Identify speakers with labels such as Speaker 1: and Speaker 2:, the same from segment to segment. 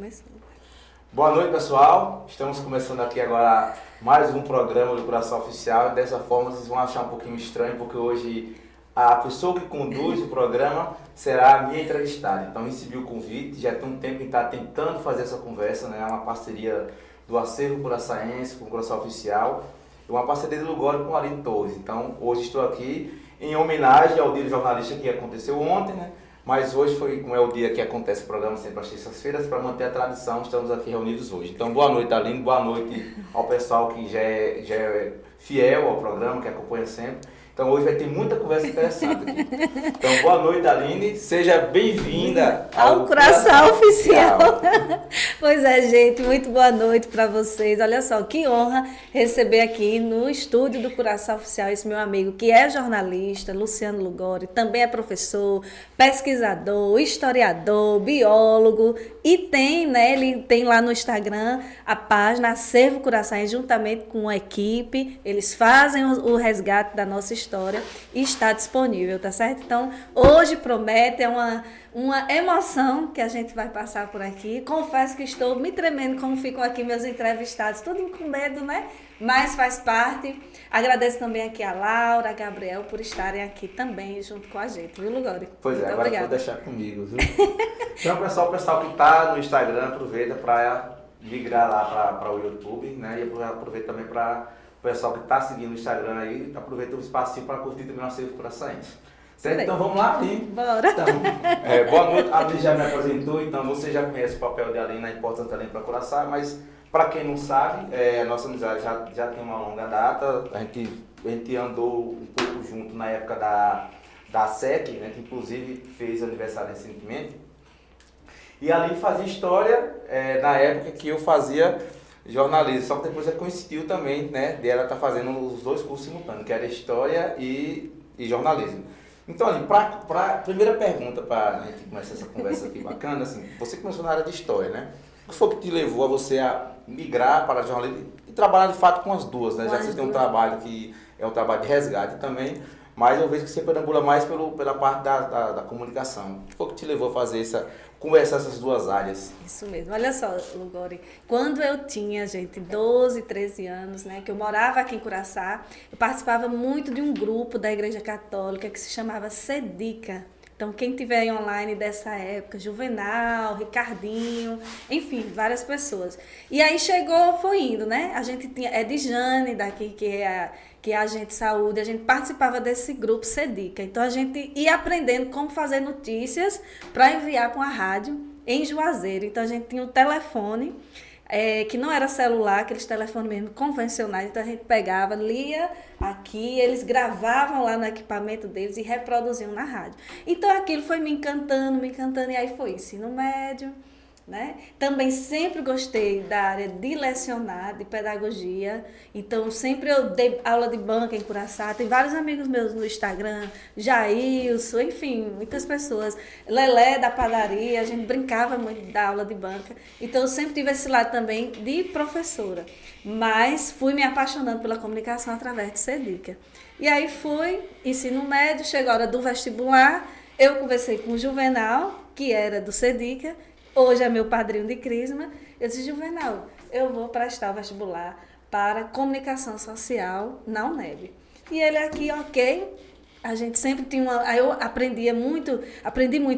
Speaker 1: Começou.
Speaker 2: Boa noite, pessoal. Estamos começando aqui agora mais um programa do Curaçao Oficial. Dessa forma, vocês vão achar um pouquinho estranho, porque hoje a pessoa que conduz o programa será a minha entrevistada. Então, recebi o convite, já tem um tempo que está tentando fazer essa conversa, né? É uma parceria do Acervo Curaçaense com o Curaçao Oficial e uma parceria do Lugori com o Aline Torres. Então, hoje estou aqui em homenagem ao dia do jornalista que aconteceu ontem, né? Mas hoje como é o dia que acontece o programa sempre às terças-feiras, para manter a tradição, estamos aqui reunidos hoje. Então, boa noite, Aline, boa noite ao pessoal que já é fiel ao programa, que acompanha sempre. Então, hoje vai ter muita conversa interessante aqui. Então, boa noite, Aline, seja bem-vinda
Speaker 1: ao Curaçao Oficial. Pois é, gente, muito boa noite para vocês. Olha só, que honra receber aqui no estúdio do Curaçao Oficial esse meu amigo que é jornalista, Luciano Lugori, também é professor, pesquisador, historiador, biólogo e tem, né, ele tem lá no Instagram a página Acervo Curaçaense juntamente com a equipe, eles fazem o resgate da nossa história e está disponível, tá certo? Então, hoje promete, é uma emoção que a gente vai passar por aqui. Confesso que estou me tremendo como ficam aqui meus entrevistados, tudo com medo, né? Mas faz parte. Agradeço também aqui a Laura, a Gabriel, por estarem aqui também junto com a gente, viu, Lugori?
Speaker 2: Pois é,
Speaker 1: muito
Speaker 2: agora
Speaker 1: obrigada.
Speaker 2: vou deixar comigo, viu? Então, pessoal que está no Instagram, aproveita para migrar lá para o YouTube, né? E aproveita também para o pessoal que está seguindo o Instagram aí, aproveita o espacinho para curtir também o Acervo Curaçaense. Certo? Então vamos lá, Aline.
Speaker 1: Bora.
Speaker 2: Então, boa noite, a Aline já me apresentou, então você já conhece o papel de Aline, a importância da Aline para Curaçao, mas para quem não sabe, a nossa amizade já tem uma longa data, a gente andou um pouco junto na época da SEC, né, que inclusive fez aniversário recentemente, e a Aline fazia história na época que eu fazia jornalismo, só que depois já coincidiu também, né, de ela estar fazendo os dois cursos simultâneos, que era história e jornalismo. Então, ali, a primeira pergunta para a gente começar essa conversa aqui bacana, assim, você começou na área de história, né? O que foi que te levou a você a migrar para jornalismo e trabalhar de fato com as duas, né? Já que você tem um trabalho que é um trabalho de resgate também, mas eu vejo que você perambula mais pela parte da comunicação. O que foi que te levou a fazer conversar essas duas áreas?
Speaker 1: Isso mesmo. Olha só, Lugori, quando eu tinha, gente, 12, 13 anos, né, que eu morava aqui em Curaçao, eu participava muito de um grupo da Igreja Católica que se chamava Sedica. Então, quem tiver em online dessa época, Juvenal, Ricardinho, enfim, várias pessoas. E aí foi indo, né? A gente tinha Edjane daqui, que é a agente de saúde, a gente participava desse grupo Sedica. Então, a gente ia aprendendo como fazer notícias para enviar para uma rádio em Juazeiro. Então, a gente tinha um telefone, que não era celular, aqueles telefones mesmo convencionais. Então, a gente pegava, lia aqui, eles gravavam lá no equipamento deles e reproduziam na rádio. Então, aquilo foi me encantando, e aí foi ensino médio, né? Também sempre gostei da área de lecionar, de pedagogia, então sempre eu dei aula de banca em Curaçao, tem vários amigos meus no Instagram, Jailson, enfim, muitas pessoas, Lelé da padaria, a gente brincava muito da aula de banca, então eu sempre tive esse lado também de professora, mas fui me apaixonando pela comunicação através de Sedica. E aí fui, ensino médio, chegou a hora do vestibular, eu conversei com o Juvenal, que era do Sedica, hoje é meu padrinho de crisma. Eu disse, Juvenal, eu vou prestar o vestibular para comunicação social na UNEB. E ele aqui, ok. A gente sempre tinha Aí eu aprendi muito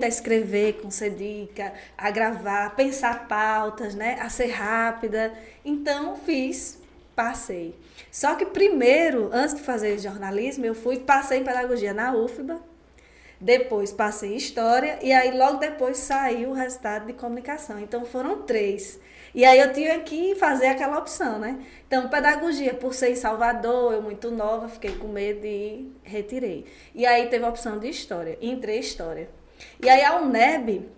Speaker 1: a escrever com Sedica, a gravar, a pensar pautas, né? A ser rápida. Então, passei. Só que primeiro, antes de fazer jornalismo, passei em pedagogia na UFBA. Depois passei em história e aí logo depois saiu o resultado de comunicação. Então foram 3. E aí eu tive que fazer aquela opção, né? Então pedagogia, por ser em Salvador, eu muito nova, fiquei com medo e retirei. E aí teve a opção de história, entrei em história. E aí a UNEB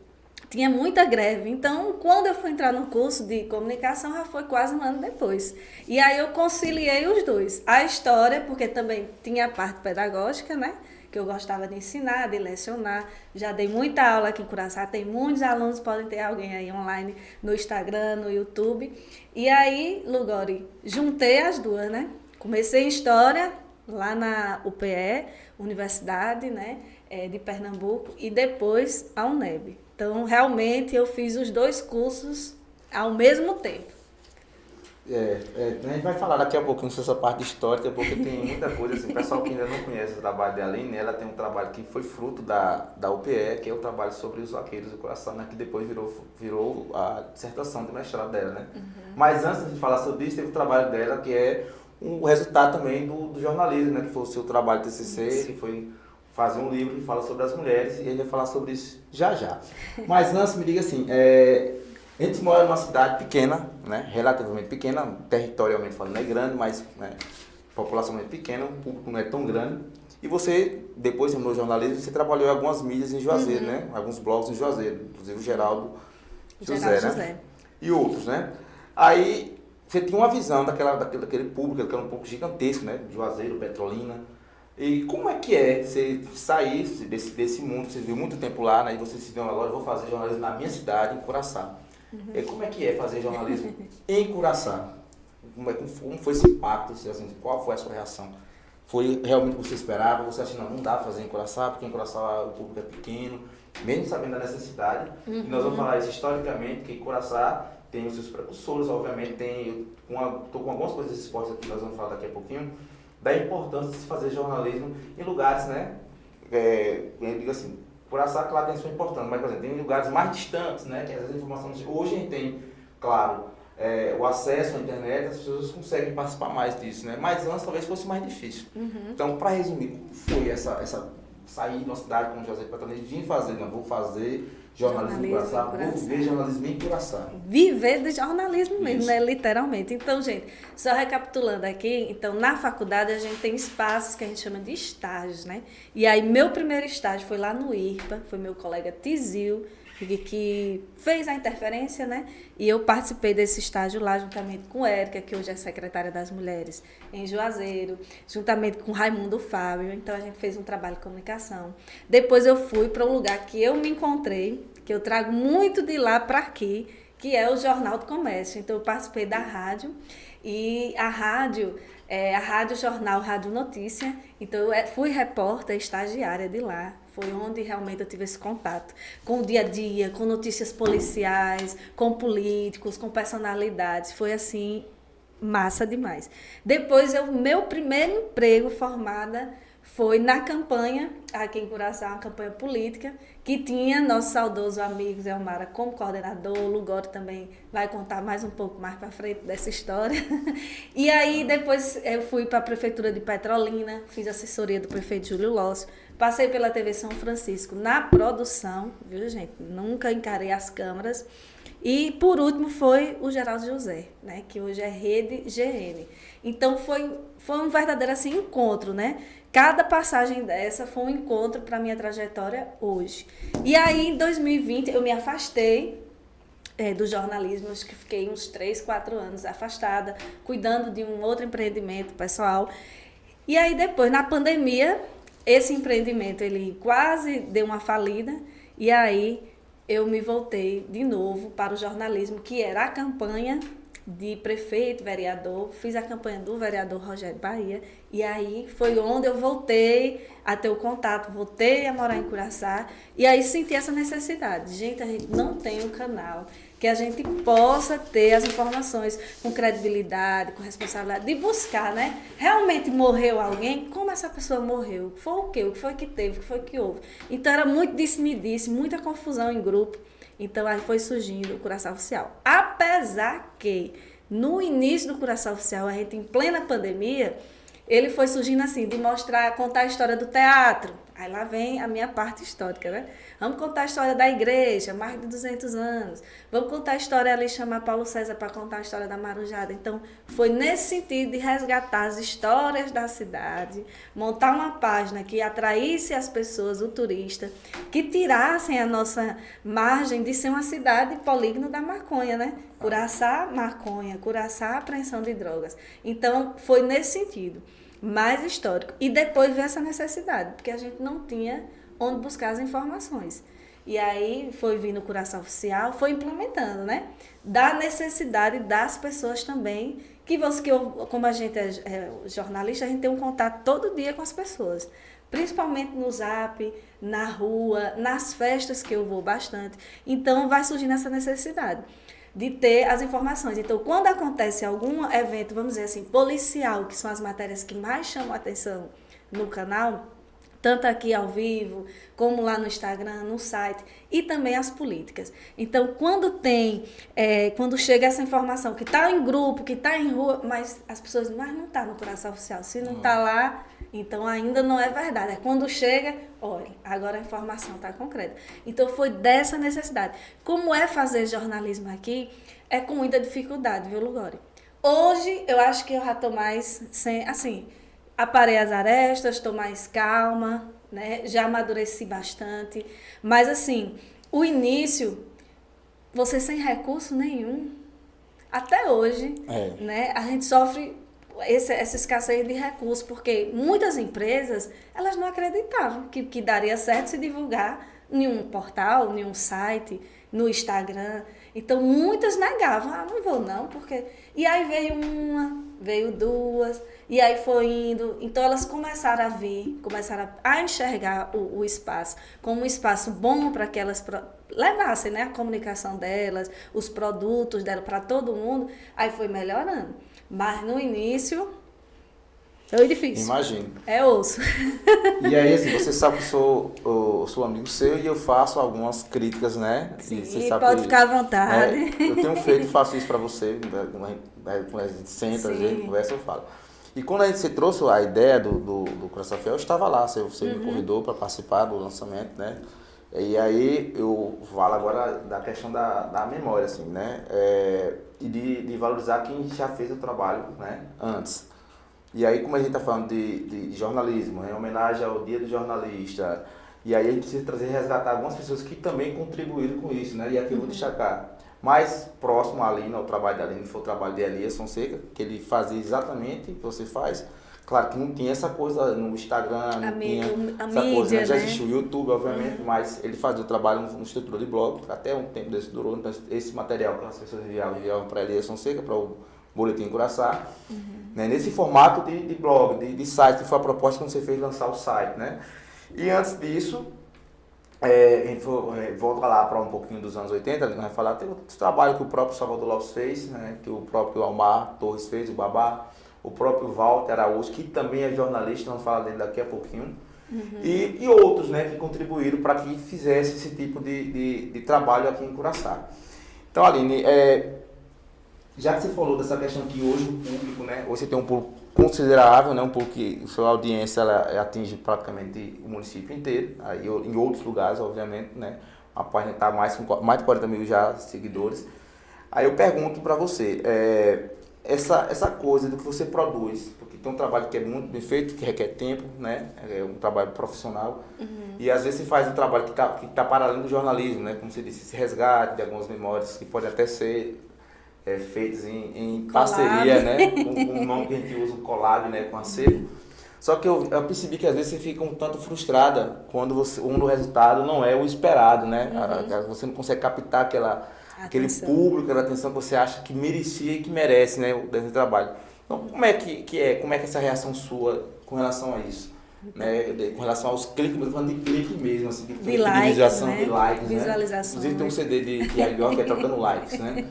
Speaker 1: tinha muita greve, então quando eu fui entrar no curso de comunicação já foi quase um ano depois. E aí eu conciliei os dois. A história, porque também tinha a parte pedagógica, né? Que eu gostava de ensinar, de lecionar. Já dei muita aula aqui em Curaçao, tem muitos alunos, podem ter alguém aí online no Instagram, no YouTube. E aí, Lugori, juntei as duas, né? Comecei em história, lá na UPE, Universidade, né, de Pernambuco, e depois a UNEB. Então, realmente, eu fiz os 2 cursos ao mesmo tempo.
Speaker 2: A gente vai falar daqui a pouquinho sobre essa parte histórica, porque tem muita coisa, assim, o pessoal que ainda não conhece o trabalho da Aline, ela tem um trabalho que foi fruto da UPE, que é o trabalho sobre os vaqueiros do coração, né, que depois virou a dissertação de mestrado dela, né? Mas antes de falar sobre isso, teve o trabalho dela, que é o resultado também do jornalismo, né, que foi o seu trabalho TCC, que foi fazer um livro que fala sobre as mulheres, e a gente vai falar sobre isso já já. Mas antes, me diga assim, a gente mora numa cidade pequena, né, relativamente pequena, territorialmente falando, não é grande, mas né, populacionalmente pequena, o público não é tão grande. E você, depois de terminou jornalismo, você trabalhou em algumas mídias em Juazeiro, né? Alguns blogs em Juazeiro, inclusive o Geraldo José, né? E outros, né? Aí você tinha uma visão daquele público, que era um público gigantesco, né? Juazeiro, Petrolina. E como é que você sair desse mundo, você viu muito tempo lá, né? E você se deu agora, eu vou fazer jornalismo na minha cidade, em Curaçá. E como é que é fazer jornalismo em Curaçá? Como foi esse impacto? Assim, qual foi a sua reação? Foi realmente o que você esperava? Você acha que não dá para fazer em Curaçá, porque em Curaçá o público é pequeno, mesmo sabendo da necessidade. E nós vamos falar isso historicamente, que Curaçá tem os seus precursores, obviamente, estou com algumas coisas desse esporte aqui que nós vamos falar daqui a pouquinho, da importância de se fazer jornalismo em lugares, né? Eu digo assim, Curaçá, claro, tem sua importância, mas, por exemplo, tem lugares mais distantes, né? Que às vezes a informação... Hoje a gente tem, claro, o acesso à internet, as pessoas conseguem participar mais disso, né? Mas antes talvez fosse mais difícil. Então, para resumir, como foi essa sair de uma cidade como José de Patanês e vim fazer, não, vou fazer jornalismo em Curaçá, vou viver jornalismo em Curaçá.
Speaker 1: Viver de jornalismo mesmo, né? Literalmente. Então, gente, só recapitulando aqui, então, na faculdade a gente tem espaços que a gente chama de estágios, né? E aí, meu primeiro estágio foi lá no IRPA, foi meu colega Tizil, que fez a interferência, né? E eu participei desse estágio lá juntamente com Érica, que hoje é secretária das Mulheres em Juazeiro, juntamente com Raimundo Fábio. Então a gente fez um trabalho de comunicação. Depois eu fui para um lugar que eu me encontrei, que eu trago muito de lá para aqui, que é o Jornal do Comércio. Então eu participei da rádio e a rádio Jornal, Rádio Notícia. Então eu fui repórter estagiária de lá. Foi onde realmente eu tive esse contato com o dia a dia, com notícias policiais, com políticos, com personalidades. Foi assim, massa demais. Depois, meu primeiro emprego formada foi na campanha, aqui em Curaçá, uma campanha política, que tinha nosso saudoso amigo Zé Omara como coordenador. O Lugori também vai contar mais um pouco mais para frente dessa história. E aí, depois, eu fui para a Prefeitura de Petrolina, fiz assessoria do prefeito Júlio Lócio, passei pela TV São Francisco na produção, viu, gente? Nunca encarei as câmeras. E, por último, foi o Geraldo José, né? Que hoje é Rede GN. Então, foi um verdadeiro assim, encontro, né? Cada passagem dessa foi um encontro para a minha trajetória hoje. E aí, em 2020, eu me afastei do jornalismo, acho que fiquei uns 3, 4 anos afastada, cuidando de um outro empreendimento pessoal. E aí, depois, na pandemia, esse empreendimento ele quase deu uma falida, e aí eu me voltei de novo para o jornalismo, que era a campanha de prefeito, vereador. Fiz a campanha do vereador Rogério Bahia, e aí foi onde eu voltei a ter o contato, voltei a morar em Curaçá, e aí senti essa necessidade. Gente, a gente não tem um canal que a gente possa ter as informações com credibilidade, com responsabilidade, de buscar, né? Realmente morreu alguém? Como essa pessoa morreu? Foi o quê? O que foi que teve? O que foi que houve? Então era muito disse-me-disse, muita confusão em grupo. Então aí foi surgindo o Curaçá Oficial. Apesar que no início do Curaçá Oficial, a gente em plena pandemia, ele foi surgindo assim, de contar a história do teatro. Aí lá vem a minha parte histórica, né? Vamos contar a história da igreja, mais de 200 anos. Vamos contar a história ali, chamar Paulo César para contar a história da Marujada. Então, foi nesse sentido de resgatar as histórias da cidade, montar uma página que atraísse as pessoas, o turista, que tirassem a nossa margem de ser uma cidade polígono da maconha, né? Curaçá, maconha, Curaçá, apreensão de drogas. Então, foi nesse sentido, mais histórico. E depois veio essa necessidade, porque a gente não tinha onde buscar as informações. E aí foi vindo o Curaçá Oficial, foi implementando, né? Da necessidade das pessoas também como a gente é jornalista, a gente tem um contato todo dia com as pessoas. Principalmente no Zap, na rua, nas festas que eu vou bastante. Então, vai surgindo essa necessidade de ter as informações. Então, quando acontece algum evento, vamos dizer assim, policial, que são as matérias que mais chamam a atenção no canal, tanto aqui ao vivo, como lá no Instagram, no site, e também as políticas. Então, quando chega essa informação que está em grupo, que está em rua, mas as pessoas mas não está no Curaçá Oficial. Se não está lá, então ainda não é verdade. É quando chega, olha, agora a informação está concreta. Então, foi dessa necessidade. Como é fazer jornalismo aqui, é com muita dificuldade, viu, Lugori? Hoje, eu acho que eu já estou mais, aparei as arestas, estou mais calma, né? Já amadureci bastante. Mas, assim, o início, você sem recurso nenhum, até hoje, né? A gente sofre essa escassez de recursos, porque muitas empresas, elas não acreditavam que daria certo se divulgar em um portal, em um site, no Instagram. Então, muitas negavam, não vou não, porque... E aí veio uma, veio duas, e aí foi indo. Então, elas começaram a ver, começaram a enxergar o espaço como um espaço bom para que elas levassem, né, a comunicação delas, os produtos delas para todo mundo. Aí foi melhorando. Mas, no início, foi difícil.
Speaker 2: Imagino.
Speaker 1: É osso.
Speaker 2: E aí, assim, você sabe que eu sou amigo seu e eu faço algumas críticas, né?
Speaker 1: Sim,
Speaker 2: e você sabe
Speaker 1: pode ficar à vontade.
Speaker 2: Eu tenho feito e faço isso para você, quando a gente senta, a gente conversa, eu falo. E quando você trouxe a ideia do Curaçá Fiel, eu estava lá, você me convidou para participar do lançamento, né? E aí eu falo agora da questão da memória, assim, né? E de valorizar quem já fez o trabalho, né? Antes. E aí, como a gente está falando de jornalismo, em homenagem ao Dia do Jornalista, e aí a gente precisa resgatar algumas pessoas que também contribuíram com isso, né? E aqui eu vou destacar. Mais próximo à Aline, ao trabalho da Aline, foi o trabalho de Elias Fonseca, que ele fazia exatamente o que você faz. Claro que não tinha essa coisa no Instagram, não tinha essa
Speaker 1: mídia,
Speaker 2: coisa, né? Já
Speaker 1: né?
Speaker 2: existiu o YouTube, obviamente, mas ele fazia o trabalho no estrutura de blog, até um tempo desse durou. Então, esse material que as pessoas enviavam para Elias Fonseca, para o Boletim Curaçá, né? Nesse formato de blog, de site, que foi a proposta quando você fez lançar o site, né? E antes disso, a gente volta lá para um pouquinho dos anos 80, a gente vai falar, tem outro trabalho que o próprio Salvador Lopes fez, né? Que o próprio Almar Torres fez, o Babá, o próprio Walter Araújo, que também é jornalista, vamos falar dele daqui a pouquinho, e outros, né, que contribuíram para que fizesse esse tipo de trabalho aqui em Curaçá. Então, Aline, já que você falou dessa questão que hoje o público, né, hoje você tem um público considerável, né, um público que a sua audiência ela atinge praticamente o município inteiro, aí em outros lugares, obviamente, né, a página está mais de 40 mil já seguidores. Aí eu pergunto para você, essa coisa do que você produz, porque tem um trabalho que é muito bem feito, que requer tempo, né, é um trabalho profissional, e às vezes você faz um trabalho que tá para além do jornalismo, né, como você disse, esse resgate de algumas memórias que podem até ser feitos em parceria, né? Com o nome que a gente usa, o collab, né? Com acervo. Só que eu percebi que às vezes você fica um tanto frustrada quando o resultado não é o esperado, né? Você não consegue captar aquele público, aquela atenção que você acha que merecia e que merece, né? Desse trabalho. Então, como é que é essa reação sua com relação a isso? Né, com relação aos cliques, eu tô falando de clique mesmo, assim,
Speaker 1: de likes,
Speaker 2: visualização,
Speaker 1: né?
Speaker 2: de likes,
Speaker 1: Visualizações.
Speaker 2: Né? Inclusive tem um CD de Ariel que é trocando likes, né?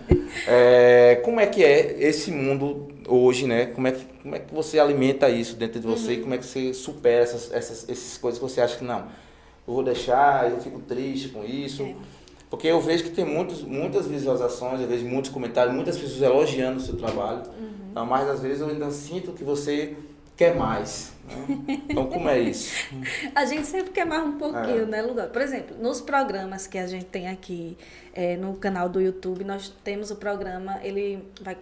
Speaker 2: Como é que é esse mundo hoje, né? Como é que você alimenta isso dentro de você? Como é que você supera essas coisas que você acha que não, eu vou deixar, eu fico triste com isso? Porque eu vejo que tem muitas visualizações, eu vejo muitos comentários, muitas pessoas elogiando o seu trabalho, então, mas às vezes eu ainda sinto que você quer mais. Então, como é isso?
Speaker 1: A gente sempre quer mais um pouquinho, né, Lugar? Por exemplo, nos programas que a gente tem aqui no canal do YouTube, nós temos o programa,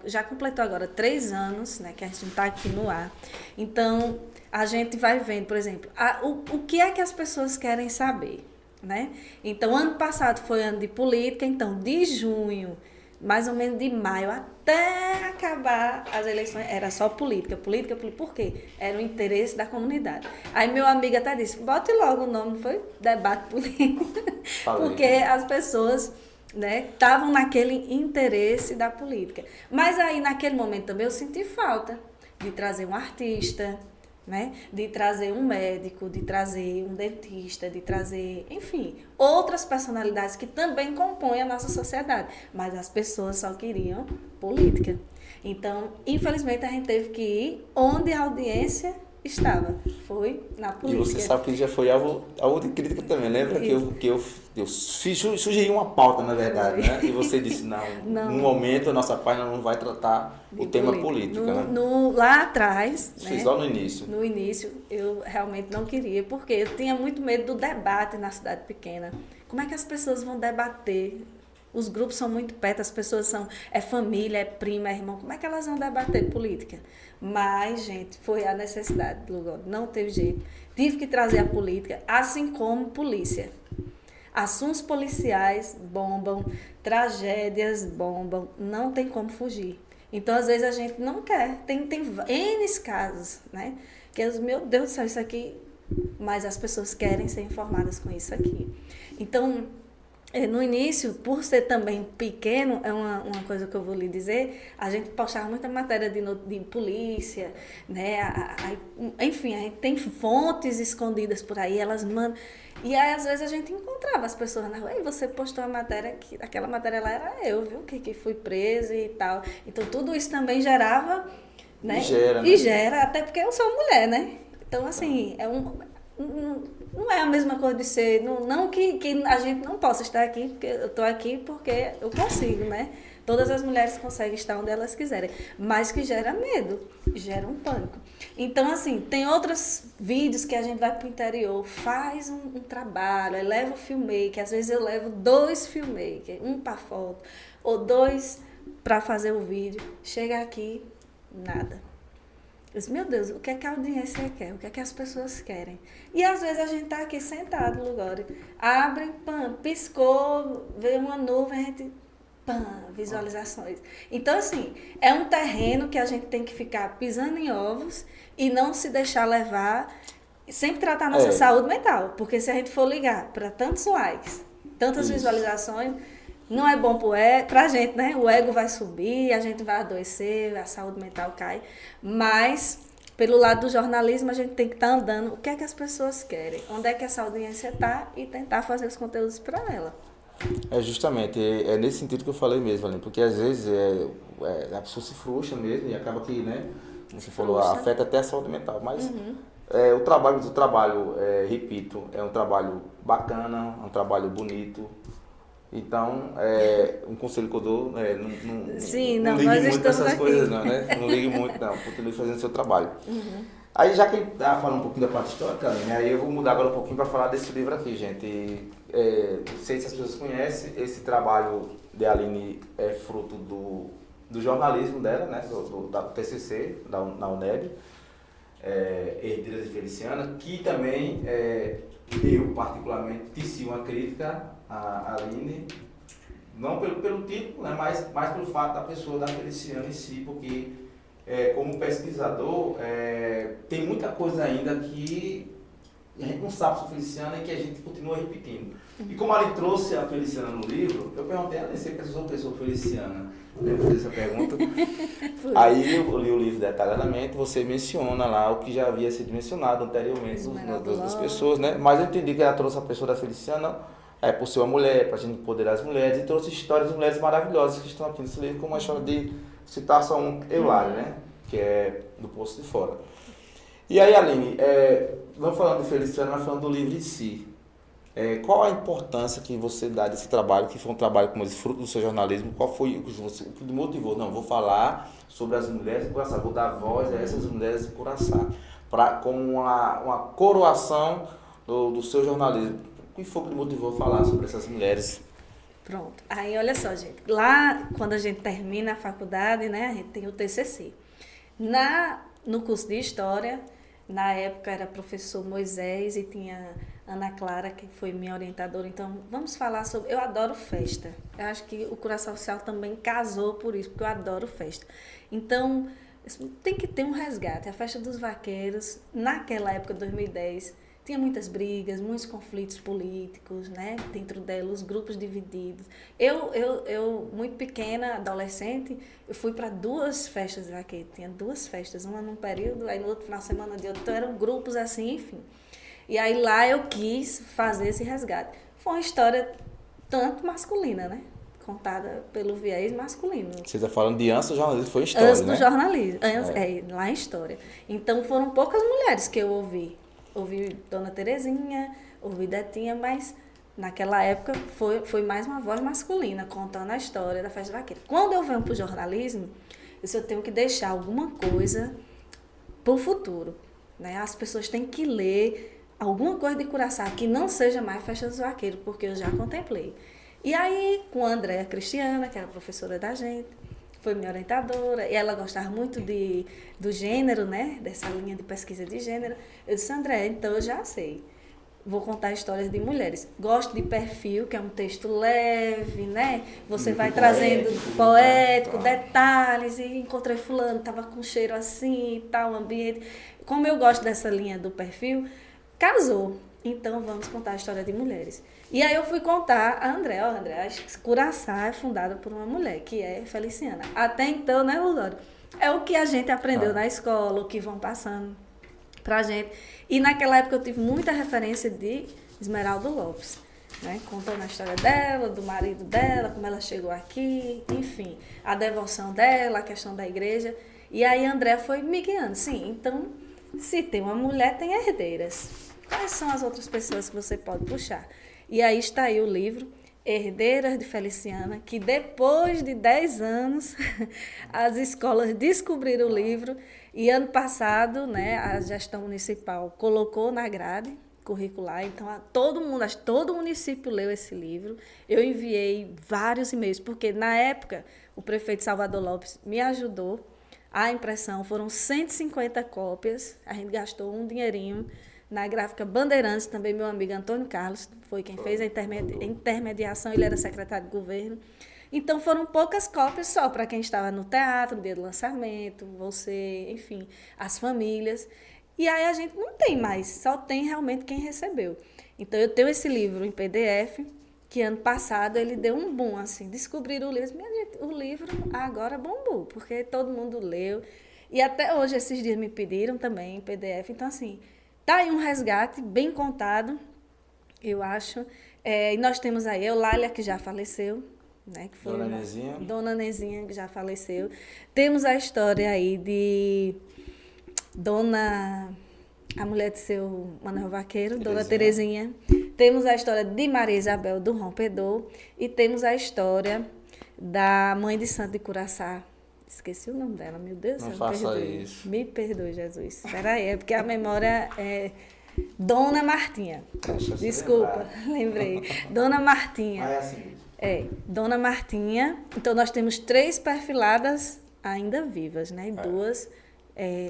Speaker 1: já completou agora 3 anos, né, que a gente está aqui no ar. Então, a gente vai vendo, por exemplo, o que é que as pessoas querem saber, né? Então, ano passado foi ano de política, então, de junho, mais ou menos de maio até acabar as eleições, era só política. Por quê? Era o interesse da comunidade. Aí meu amigo até disse, bote logo o nome, não foi? Debate político. Porque as pessoas né, estavam naquele interesse da política. Mas aí, naquele momento também, eu senti falta de trazer um artista, né, de trazer um médico, de trazer um dentista, de trazer, enfim, outras personalidades que também compõem a nossa sociedade. Mas as pessoas só queriam política. Então, infelizmente, a gente teve que ir onde a audiência estava. Foi na política.
Speaker 2: E você sabe que já foi alvo de crítica também. Lembra que eu sugeri uma pauta, na verdade, né? E você disse, não, no momento a nossa página não vai tratar o tema política, né?
Speaker 1: Lá atrás,
Speaker 2: Isso fez lá no início.
Speaker 1: No início, eu realmente não queria, porque eu tinha muito medo do debate na cidade pequena. Como é que as pessoas vão debater? Os grupos são muito perto, as pessoas são... É família, é prima, é irmão. Como é que elas vão debater política? Mas, gente, foi a necessidade do lugar. Não teve jeito. Tive que trazer a política, assim como polícia. Assuntos policiais bombam, tragédias bombam, não tem como fugir. Então, às vezes, a gente não quer. Tem N casos, né? Que, meu Deus do céu, isso aqui... Mas as pessoas querem ser informadas com isso aqui. Então... No início, por ser também pequeno, é uma coisa que eu vou lhe dizer, a gente postava muita matéria de polícia, né? Enfim, a gente tem fontes escondidas por aí, elas mandam. E aí, às vezes, a gente encontrava as pessoas na rua, e você postou uma matéria, aquela matéria lá era eu, viu? Que fui presa e tal. Então, tudo isso também gerava, né? E gera, até porque eu sou mulher, né? Então, assim, não é a mesma coisa de ser, não que a gente não possa estar aqui, porque eu estou aqui porque eu consigo, né? Todas as mulheres conseguem estar onde elas quiserem, mas que gera medo, gera um pânico. Então, assim, tem outros vídeos que a gente vai para o interior, faz um trabalho, aí leva o filmmaker, às vezes eu levo 2 filmmakers, um para foto, ou 2 para fazer o vídeo, chega aqui, nada. Eu disse, meu Deus, o que é que a audiência quer? O que é que as pessoas querem? E às vezes a gente está aqui sentado no lugar, abre, pam, piscou, vê uma nuvem, a gente, pam, visualizações. Então, assim, é um terreno que a gente tem que ficar pisando em ovos e não se deixar levar, sempre tratar a nossa saúde mental. Porque se a gente for ligar para tantos likes, tantas visualizações... Não é bom pra gente, né? O ego vai subir, a gente vai adoecer, a saúde mental cai. Mas, pelo lado do jornalismo, a gente tem que estar andando. O que é que as pessoas querem? Onde é que essa audiência está? E tentar fazer os conteúdos para ela.
Speaker 2: Justamente. É nesse sentido que eu falei mesmo, Aline. Porque, às vezes, a pessoa se frustra mesmo e acaba que, né? Como você falou, afeta até a saúde mental. Mas o trabalho, repito, é um trabalho bacana, um trabalho bonito. Então, um conselho que eu dou, não ligue muito para essas coisas não, né? Não ligue muito não, continue fazendo o seu trabalho. Aí já que a gente tá falando um pouquinho da parte histórica, né? Aí eu vou mudar agora um pouquinho para falar desse livro aqui, gente. Não sei se as pessoas conhecem, esse trabalho de Aline é fruto do jornalismo dela, né? Da TCC, na UNEB, Herdeiras de Feliciana, que também eu particularmente teci uma crítica a Aline, não pelo título, né, mas pelo fato da pessoa, da Feliciana em si, porque como pesquisador, tem muita coisa ainda que a gente não sabe sobre a Feliciana e que a gente continua repetindo. E como a Aline trouxe a Feliciana no livro, eu perguntei a Aline se a pessoa Feliciana. Eu fiz essa pergunta. Aí eu li o livro detalhadamente, você menciona lá o que já havia sido mencionado anteriormente das pessoas, né? Mas eu entendi que ela trouxe a pessoa da Feliciana por ser uma mulher, para a gente empoderar as mulheres, e trouxe histórias de mulheres maravilhosas que estão aqui nesse livro, como a história de citar só um Eulália, né? Que é do Poço de Fora. E aí, Aline, não falando de Feliciana, mas falando do livro em si. Qual a importância que você dá desse trabalho, que foi um trabalho, como eu disse, fruto do seu jornalismo? Qual foi o que te motivou? Não, vou falar sobre as mulheres de Curaçá, vou dar voz a essas mulheres de Curaçá, como uma coroação do seu jornalismo. O que foi que te motivou a falar sobre essas mulheres?
Speaker 1: Pronto. Aí, olha só, gente. Lá, quando a gente termina a faculdade, né, a gente tem o TCC. No curso de História, na época era professor Moisés e tinha Ana Clara, que foi minha orientadora. Então, vamos falar sobre... Eu adoro festa. Eu acho que o Curaçá Oficial também casou por isso, porque eu adoro festa. Então, tem que ter um resgate. A Festa dos Vaqueiros, naquela época, 2010... tinha muitas brigas, muitos conflitos políticos, né? Dentro dela, os grupos divididos. Eu muito pequena, adolescente, eu fui para 2 festas de vaqueiro. Tinha 2 festas, uma num período, aí no outro final de semana de outro. Então eram grupos assim, enfim. E aí lá eu quis fazer esse resgate. Foi uma história tanto masculina, né? Contada pelo viés masculino.
Speaker 2: Você está falando de antes do jornalismo, foi história,
Speaker 1: Antes
Speaker 2: né?
Speaker 1: do jornalismo, lá em história. Então foram poucas mulheres que eu ouvi. Ouvi Dona Terezinha, ouvi Detinha, mas naquela época foi mais uma voz masculina contando a história da festa vaqueira. Quando eu venho para o jornalismo, eu tenho que deixar alguma coisa para o futuro, né? As pessoas têm que ler alguma coisa de Curaçá que não seja mais festa dos vaqueiros, porque eu já contemplei. E aí, com a Andréa Cristiana, que era professora da gente, foi minha orientadora, e ela gostava muito do gênero, né? Dessa linha de pesquisa de gênero. Eu disse, Andréa, então eu já sei. Vou contar histórias de mulheres. Gosto de perfil, que é um texto leve, né? Você vai trazendo poético, detalhes, e encontrei fulano, estava com cheiro assim e tal, ambiente. Como eu gosto dessa linha do perfil, casou. Então, vamos contar a história de mulheres. E aí eu fui contar a André, Curaçá é fundada por uma mulher, que é Feliciana. Até então, né, Lugório? É o que a gente aprendeu na escola, o que vão passando pra gente. E naquela época eu tive muita referência de Esmeralda Lopes, né? Contando a história dela, do marido dela, como ela chegou aqui, enfim, a devoção dela, a questão da igreja. E aí André foi me guiando. Sim, então, se tem uma mulher, tem herdeiras. Quais são as outras pessoas que você pode puxar? E aí está aí o livro, Herdeiras de Feliciana, que depois de 10 anos, as escolas descobriram o livro e ano passado, né, a gestão municipal colocou na grade curricular, então todo município leu esse livro. Eu enviei vários e-mails, porque na época o prefeito Salvador Lopes me ajudou, a impressão foram 150 cópias, a gente gastou um dinheirinho. Na gráfica Bandeirantes, também meu amigo Antônio Carlos, foi quem fez a intermediação, ele era secretário de governo. Então, foram poucas cópias só para quem estava no teatro, no dia do lançamento, você, enfim, as famílias. E aí a gente não tem mais, só tem realmente quem recebeu. Então, eu tenho esse livro em PDF, que ano passado ele deu um boom, assim, descobriram o livro. Minha gente, o livro agora bombou, porque todo mundo leu. E até hoje, esses dias me pediram também em PDF. Então, assim, tá aí um resgate bem contado, eu acho. E nós temos aí Eulália, que já faleceu, né? Que foi Dona Nezinha, que já faleceu. Temos a história aí de a mulher de seu Manuel Vaqueiro, Dona Terezinha. Temos a história de Maria Isabel do Rompedor. E temos a história da mãe de santo de Curaçá. Esqueci o nome dela, meu Deus.
Speaker 2: Não faça isso.
Speaker 1: Me perdoe, Jesus. Espera aí, é porque a memória é Dona Martinha. Desculpa, lembrei. Dona Martinha.
Speaker 2: Ah, é assim.
Speaker 1: Dona Martinha. Então, nós temos 3 perfiladas ainda vivas, né? E 2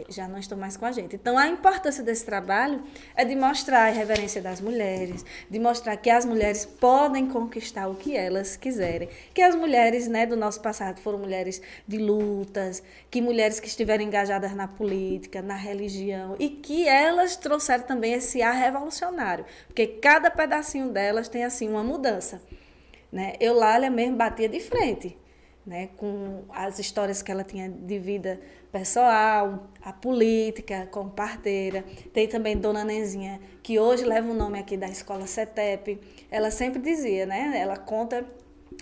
Speaker 1: já não estão mais com a gente. Então, a importância desse trabalho é de mostrar a reverência das mulheres, de mostrar que as mulheres podem conquistar o que elas quiserem. Que as mulheres, né, do nosso passado foram mulheres de lutas, que mulheres que estiveram engajadas na política, na religião, e que elas trouxeram também esse ar revolucionário, porque cada pedacinho delas tem, assim, uma mudança, né? Eulália mesmo batia de frente, né, com as histórias que ela tinha de vida pessoal, a política como parteira. Tem também Dona Nezinha, que hoje leva o nome aqui da escola CETEP. Ela sempre dizia, né, ela conta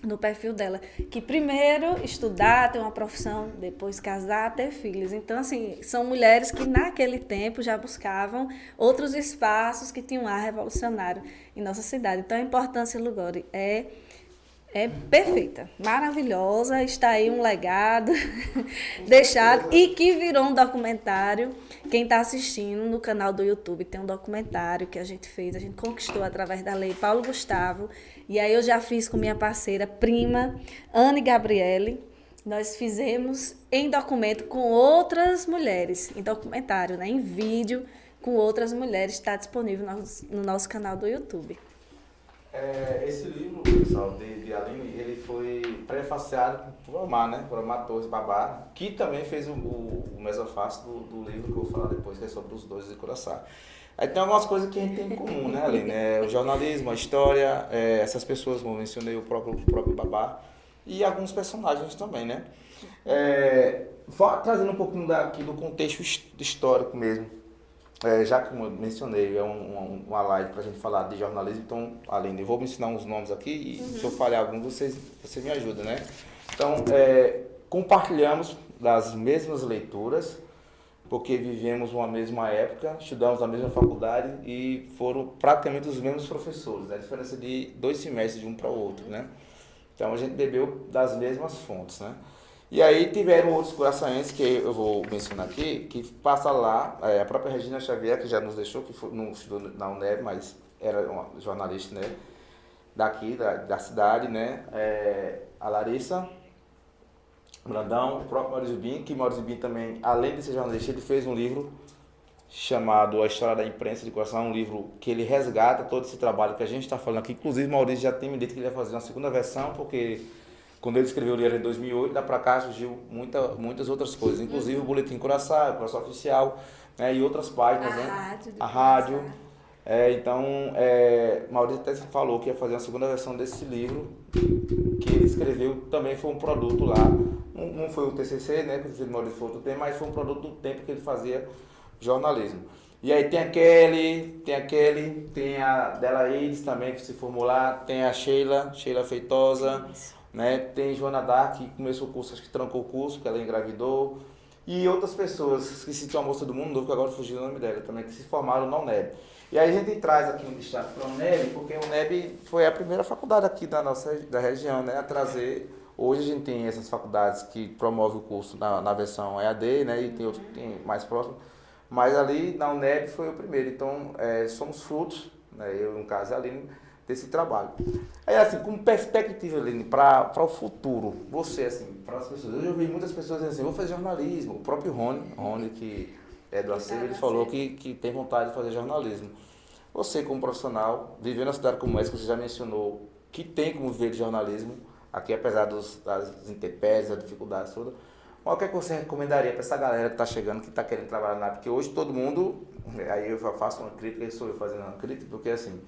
Speaker 1: no perfil dela, que primeiro estudar, ter uma profissão, depois casar, ter filhos. Então, assim, são mulheres que naquele tempo já buscavam outros espaços que tinham um ar revolucionário em nossa cidade. Então, a importância, Lugório, é perfeita, maravilhosa, está aí um legado deixado e que virou um documentário. Quem está assistindo no canal do YouTube tem um documentário que a gente fez, a gente conquistou através da lei Paulo Gustavo, e aí eu já fiz com minha parceira, prima, Anne Gabriele. Nós fizemos em documento com outras mulheres, em documentário, né, em vídeo com outras mulheres, está disponível no nosso canal do YouTube.
Speaker 2: Esse livro, pessoal, de Aline, ele foi prefaciado por Omar, né? Por Omar Torres Babá, que também fez o mesofácio do livro que eu vou falar depois, que é sobre os dois de Curaçá. Aí tem algumas coisas que a gente tem em comum, né, Aline? O jornalismo, a história, essas pessoas, como eu mencionei, o próprio Babá, e alguns personagens também, né? Trazendo um pouquinho aqui do contexto histórico mesmo. Já que eu mencionei, é uma live para a gente falar de jornalismo, então, Aline, eu vou mencionar uns nomes aqui e se eu falhar algum, você me ajuda, né? Então, compartilhamos das mesmas leituras, porque vivemos uma mesma época, estudamos na mesma faculdade e foram praticamente os mesmos professores, né? A diferença de 2 semestres de um para o outro, né? Então a gente bebeu das mesmas fontes, né? E aí tiveram outros coraçaenses que eu vou mencionar aqui, que passa lá, a própria Regina Xavier, que já nos deixou, que não estudou na UNEB, mas era uma jornalista, né? Daqui, da cidade, né? A Larissa Brandão, o próprio Maurício Bin, que Maurício Bin também, além de ser jornalista, ele fez um livro chamado A História da Imprensa de Coração, um livro que ele resgata todo esse trabalho que a gente está falando aqui. Inclusive, Maurício já tem me dito que ele vai fazer uma segunda versão, porque quando ele escreveu o livro em 2008, da para cá surgiu muitas outras coisas, inclusive o Boletim Curaçá, o Curaçá Oficial, né, e outras páginas, a rádio. Então, Maurício até falou que ia fazer uma segunda versão desse livro, que ele escreveu, também foi um produto lá, não foi o TCC, né, que o Maurício foi outro tempo, mas foi um produto do tempo que ele fazia jornalismo. E aí tem a Kelly, tem a Delaídes também, que se formou lá, tem a Sheila Feitosa, né, tem Joana Dark, que começou o curso, acho que trancou o curso, porque ela engravidou, e outras pessoas, esqueci de uma moça do Mundo Novo, que agora fugiu o nome dela também, que se formaram na UNEB. E aí a gente traz aqui um destaque para a UNEB, porque a UNEB foi a primeira faculdade aqui da região, né, a trazer. Hoje a gente tem essas faculdades que promovem o curso na versão EAD, né, e tem outros que tem mais próximo, mas ali na UNEB foi o primeiro. Então, somos frutos, né, eu no caso e a Aline, desse trabalho. Aí, assim, como perspectiva, Aline, para o futuro, você, assim, para as pessoas, eu já ouvi muitas pessoas dizendo assim, vou fazer jornalismo. O próprio Rony, que é do Acervo, ele falou que tem vontade de fazer jornalismo. Você, como profissional, vivendo na cidade como essa, que você já mencionou, que tem como viver de jornalismo, aqui apesar das intempéries, das dificuldades todas, o que é que você recomendaria para essa galera que está chegando, que está querendo trabalhar na área? Porque hoje todo mundo, aí eu faço uma crítica, e sou eu fazendo uma crítica, porque assim,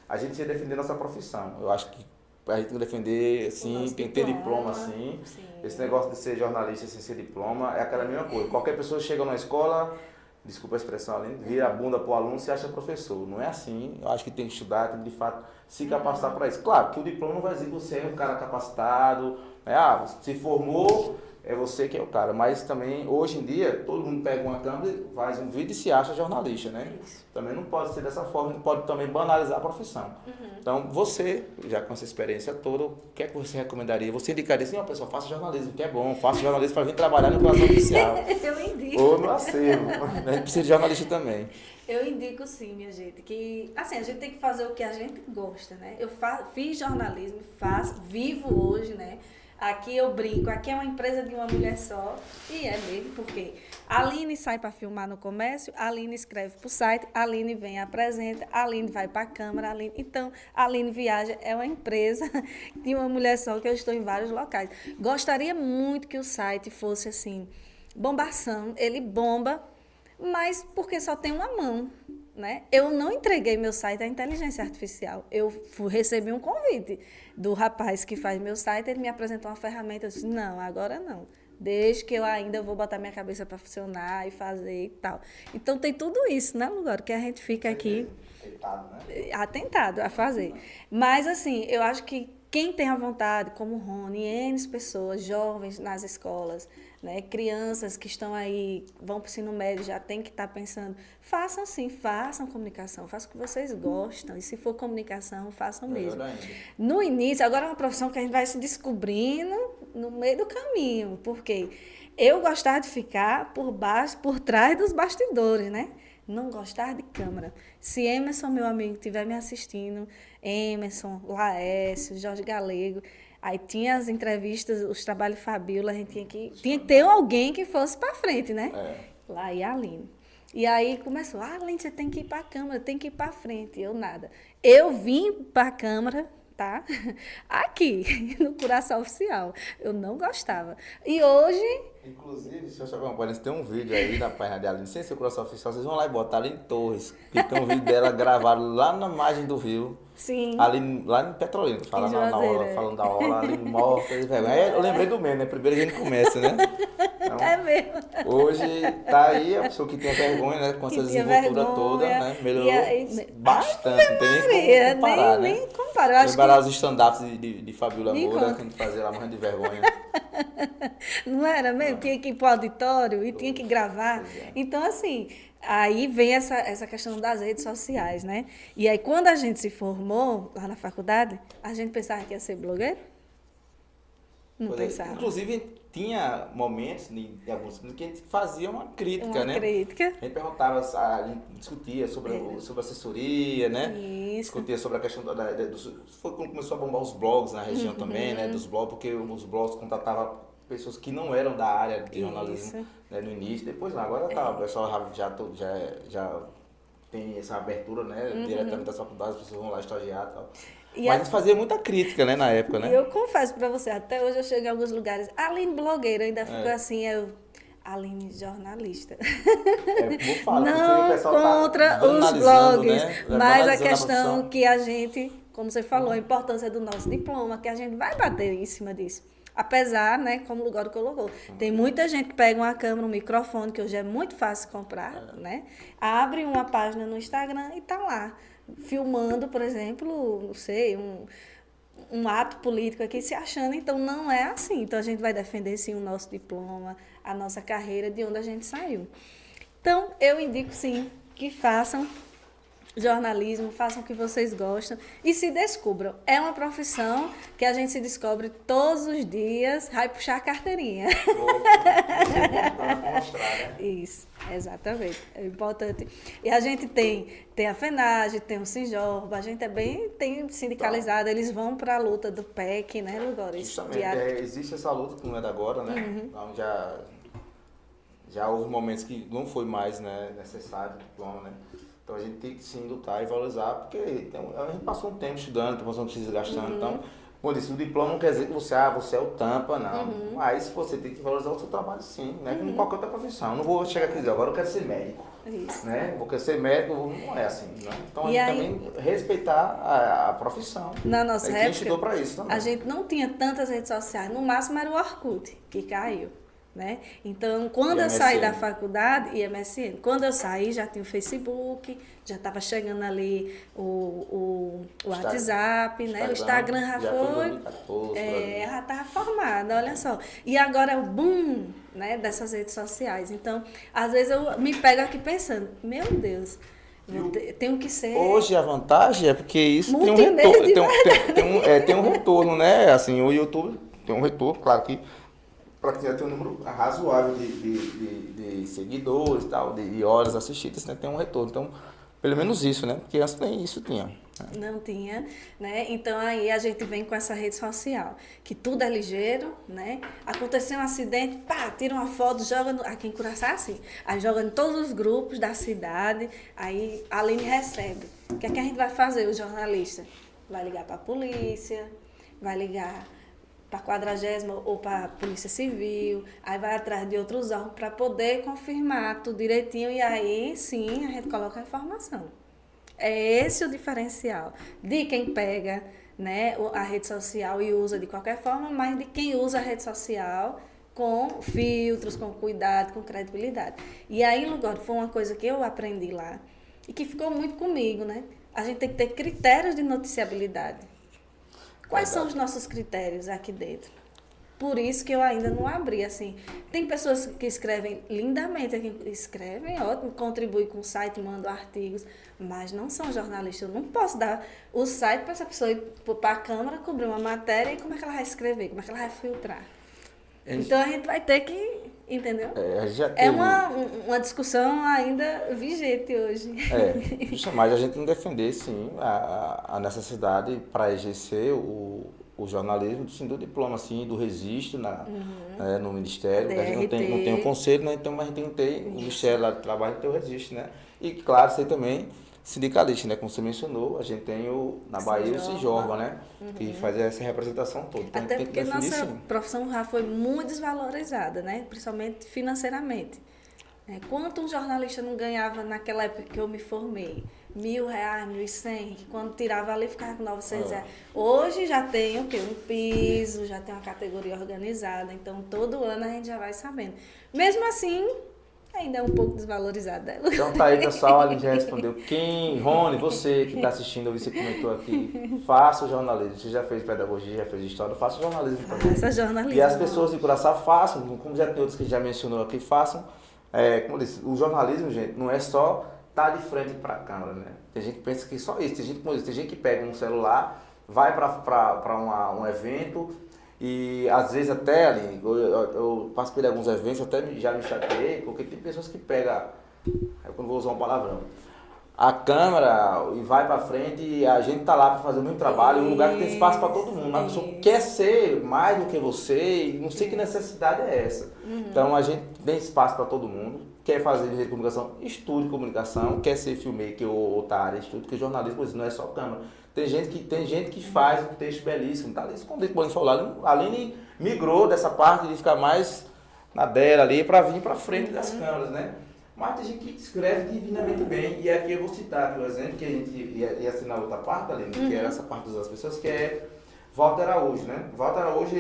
Speaker 2: a gente tem que defender nossa profissão. Eu acho que a gente tem que defender, assim, tem que ter diploma, assim. Sim. Esse negócio de ser jornalista sem ser diploma é aquela mesma coisa. Qualquer pessoa chega na escola, desculpa a expressão ali, vira a bunda pro aluno e se acha professor. Não é assim. Eu acho que tem que estudar, tem que de fato se capacitar para isso. Claro que o diploma não vai dizer que você é um cara capacitado, né? Se formou, é você que é o cara. Mas também, hoje em dia, todo mundo pega uma câmera, faz um vídeo e se acha jornalista, né? Isso. Também não pode ser dessa forma, não pode também banalizar a profissão. Então, você, já com essa experiência toda, o que é que você recomendaria? Você indicaria assim, pessoal, faça jornalismo, que é bom, faça jornalismo para vir trabalhar no Curaçá Oficial.
Speaker 1: Eu indico.
Speaker 2: Ou no Acervo. A gente precisa de jornalista também.
Speaker 1: Eu indico sim, minha gente, que assim, a gente tem que fazer o que a gente gosta, né? Eu fiz jornalismo, vivo hoje, né? Aqui eu brinco, aqui é uma empresa de uma mulher só, e é mesmo, porque a Aline sai para filmar no comércio, a Aline escreve para o site, a Aline vem e apresenta, a Aline vai para a câmara, então a Aline viaja, é uma empresa de uma mulher só, que eu estou em vários locais. Gostaria muito que o site fosse assim, bombação, ele bomba, mas porque só tem uma mão, né? Eu não entreguei meu site à inteligência artificial. Eu recebi um convite do rapaz que faz meu site, ele me apresentou uma ferramenta, eu disse, não, agora não. Desde que eu ainda vou botar minha cabeça para funcionar e fazer e tal. Então tem tudo isso, né, Lugaro? Que a gente fica aqui atentado a fazer. Mas assim, eu acho que quem tem a vontade, como o Rony, N pessoas, jovens nas escolas, né, crianças que estão aí, vão para o ensino médio, já tem que estar pensando, façam sim, façam comunicação, façam o que vocês gostam, e se for comunicação, façam mesmo. No início, agora é uma profissão que a gente vai se descobrindo no meio do caminho, porque eu gostava de ficar por trás dos bastidores, né? Não gostar de câmera. Se Emerson, meu amigo, estiver me assistindo, Emerson, Laércio, Jorge Galego, aí tinha as entrevistas, os trabalhos Fabiola, a gente tinha que ter alguém que fosse para frente, né? Lá ia a Aline. E aí começou, Aline, você tem que ir para a câmera, tem que ir para frente. Eu nada. Eu vim para a câmera tá? Aqui, no Curaçá Oficial. Eu não gostava. E hoje,
Speaker 2: Inclusive, deixa eu chamar uma coisa, tem um vídeo aí na página dela, não sei se é Curaçao Oficial, vocês vão lá e botar ali em Torres, que tem um vídeo dela gravado lá na margem do rio,
Speaker 1: sim,
Speaker 2: ali, lá em Petrolina, fala
Speaker 1: em
Speaker 2: na
Speaker 1: Juazeiro.
Speaker 2: hora, falando da hora, ali morta de vergonha. Aí eu lembrei do meme, né? Primeiro a gente começa, né? Então,
Speaker 1: É mesmo.
Speaker 2: hoje tá aí a pessoa que tinha vergonha, né? Com
Speaker 1: Que
Speaker 2: essa
Speaker 1: tinha
Speaker 2: desenvoltura
Speaker 1: vergonha.
Speaker 2: toda, né?
Speaker 1: E
Speaker 2: Melhorou
Speaker 1: aí,
Speaker 2: bastante, não tem nem
Speaker 1: Maria,
Speaker 2: como comparar,
Speaker 1: nem,
Speaker 2: né?
Speaker 1: nem comparo. Eu acho
Speaker 2: Lembrar
Speaker 1: que
Speaker 2: os stand-ups de Fabiola
Speaker 1: Me
Speaker 2: Moura,
Speaker 1: conta.
Speaker 2: que a gente fazia lá morrendo de vergonha.
Speaker 1: não era mesmo? Tinha que ir para o auditório e tinha que gravar.
Speaker 2: Pois é.
Speaker 1: Então, assim, aí vem essa questão das redes sociais, né? E aí, quando a gente se formou lá na faculdade, a gente pensava que ia ser blogueiro? Não
Speaker 2: Pois é.
Speaker 1: pensava.
Speaker 2: Inclusive, tinha momentos em alguns filmes que a gente fazia uma crítica,
Speaker 1: Uma
Speaker 2: né?
Speaker 1: crítica.
Speaker 2: A gente perguntava, a gente discutia sobre, sobre assessoria, né?
Speaker 1: Isso.
Speaker 2: Discutia sobre a questão foi quando começou a bombar os blogs na região também, né? Dos blogs, porque os blogs contratavam pessoas que não eram da área de jornalismo,
Speaker 1: Isso.
Speaker 2: né? No início. Depois não, agora tá, o pessoal já tem essa abertura, né? Diretamente das faculdades, as pessoas vão lá estagiar e tal.
Speaker 1: E
Speaker 2: Mas a gente fazia muita crítica, né? Na época, né?
Speaker 1: E eu confesso pra você, até hoje eu chego em alguns lugares, Aline blogueira, eu ainda fico assim, Aline jornalista.
Speaker 2: Vou falar, porque o
Speaker 1: Não
Speaker 2: pessoal tá
Speaker 1: contra os
Speaker 2: banalizando,
Speaker 1: blogs,
Speaker 2: né?
Speaker 1: mas a
Speaker 2: Banalizando a
Speaker 1: questão
Speaker 2: profissão.
Speaker 1: que a gente, como você falou, a importância do nosso diploma, que a gente vai bater em cima disso. Apesar, né, como o Lugoro colocou, tem muita gente que pega uma câmera, um microfone, que hoje é muito fácil comprar, né? Abre uma página no Instagram e tá lá, filmando, por exemplo, não sei, um ato político aqui se achando, então não é assim. Então a gente vai defender sim o nosso diploma, a nossa carreira, de onde a gente saiu. Então eu indico sim que façam jornalismo, façam o que vocês gostam e se descubram. É uma profissão que a gente se descobre todos os dias, vai puxar a carteirinha.
Speaker 2: Mostrar, né?
Speaker 1: Isso, exatamente. É importante. E a gente tem a FENAGE, tem o Sinjorba, a gente tem sindicalizado, eles vão para a luta do PEC, né, Lugores?
Speaker 2: Justamente, existe essa luta que não é da agora, né? Então já houve momentos que não foi mais, né, necessário o diploma, né? Então a gente tem que sim lutar e valorizar, porque a gente passou um tempo estudando, passou um tempo se desgastando, então, como eu disse, o diploma não quer dizer que você é o tampa, não. Mas você tem que valorizar o seu trabalho sim, né? Como qualquer outra profissão. Eu não vou chegar aqui e dizer, agora eu quero ser médico.
Speaker 1: Isso.
Speaker 2: Né? Vou querer ser médico, não é assim, né? Então a
Speaker 1: E
Speaker 2: gente
Speaker 1: aí,
Speaker 2: também respeitar a profissão.
Speaker 1: na nossa
Speaker 2: Quem
Speaker 1: época,
Speaker 2: estudou para isso também.
Speaker 1: a gente não tinha tantas redes sociais, no máximo era o Orkut, que caiu. Né? Então, quando eu saí da faculdade, e MSN, quando eu saí já tinha o Facebook, já estava chegando ali o WhatsApp, né? O Instagram já foi,
Speaker 2: 2014,
Speaker 1: já estava formada, olha só. E agora é o boom, né, dessas redes sociais. Então, às vezes eu me pego aqui pensando, meu Deus, tenho que ser...
Speaker 2: Hoje a vantagem é porque isso tem um
Speaker 1: multimídia
Speaker 2: retorno, tem um retorno, né? Assim, o YouTube tem um retorno, claro que para que já tem um número razoável de seguidores, tal, de horas assistidas, né? Tem um retorno. Então, pelo menos isso, né? Porque antes nem isso tinha.
Speaker 1: Não tinha, né? Então aí a gente vem com essa rede social, que tudo é ligeiro, né? Aconteceu um acidente, pá, tira uma foto, joga aqui em Curaçá assim, aí joga em todos os grupos da cidade, aí a Aline recebe. O que é que a gente vai fazer, o jornalista? Vai ligar para a polícia, vai ligar para a 40ª ou para a Polícia Civil, aí vai atrás de outros órgãos para poder confirmar tudo direitinho e aí sim a gente coloca a informação. É esse o diferencial de quem pega, né, a rede social e usa de qualquer forma, mas de quem usa a rede social com filtros, com cuidado, com credibilidade. E aí, Lugoro, foi uma coisa que eu aprendi lá e que ficou muito comigo, né? A gente tem que ter critérios de noticiabilidade. Quais são os nossos critérios aqui dentro? Por isso que eu ainda não abri, assim. Tem pessoas que escrevem lindamente, que escrevem, ótimo, contribuem com o site, mandam artigos, mas não são jornalistas. Eu não posso dar o site para essa pessoa ir para a câmera, cobrir uma matéria e como é que ela vai escrever, como é que ela vai filtrar. Então a gente vai ter que, entendeu? É uma discussão ainda vigente hoje.
Speaker 2: Mas a gente não defender, sim, a necessidade para exercer o jornalismo, sim, do diploma, assim, do registro no Ministério. A gente não tem o conselho, né? Então a gente tem que ter o Ministério lá do Trabalho e ter o registro, né? E, claro, você também sindicalistas, né? Como você mencionou, a gente tem na Bahia o Sijorba, né? Que faz essa representação toda. Então,
Speaker 1: Até
Speaker 2: tem que
Speaker 1: porque
Speaker 2: definir,
Speaker 1: nossa
Speaker 2: sim.
Speaker 1: profissão rural foi muito desvalorizada, né? Principalmente financeiramente. Quanto um jornalista não ganhava naquela época que eu me formei? R$ 1.000, 1.100, que quando tirava ali ficava com R$ 900. Hoje já tem o quê? Um piso, já tem uma categoria organizada, então todo ano a gente já vai sabendo. Mesmo assim, ainda é um pouco desvalorizada.
Speaker 2: Então tá aí, pessoal, a gente já respondeu. Rony, você que está assistindo, você comentou aqui, faça o jornalismo. Você já fez pedagogia, já fez história, faça o jornalismo também.
Speaker 1: Faça jornalismo.
Speaker 2: E as pessoas de Curaçá façam, como já tem outros que já mencionou aqui, façam. Como eu disse, o jornalismo, gente, não é só estar de frente para a câmera, né? Tem gente que pensa que só isso. Tem gente que pega um celular, vai para um evento e às vezes até ali, eu participei de alguns eventos, até já me chateei, porque tem pessoas que pegam, eu não vou usar um palavrão, a câmera e vai para frente e a gente tá lá para fazer o mesmo trabalho, um lugar que tem espaço para todo mundo. A pessoa quer ser mais do que você e não sei que necessidade é essa. Então a gente tem espaço para todo mundo, quer fazer direito de comunicação, estude comunicação, quer ser filmmaker ou outra área, estude, porque jornalismo não é só câmera. Tem gente que faz um texto belíssimo, tá ali escondido, como falar. A Aline migrou dessa parte de ficar mais na dela ali para vir para frente das câmeras, né? Mas tem gente que escreve divinamente bem, e aqui eu vou citar aqui o exemplo que a gente ia assinar outra parte, Aline, que era essa parte das pessoas, que é Walter Araújo, né? Walter Araújo,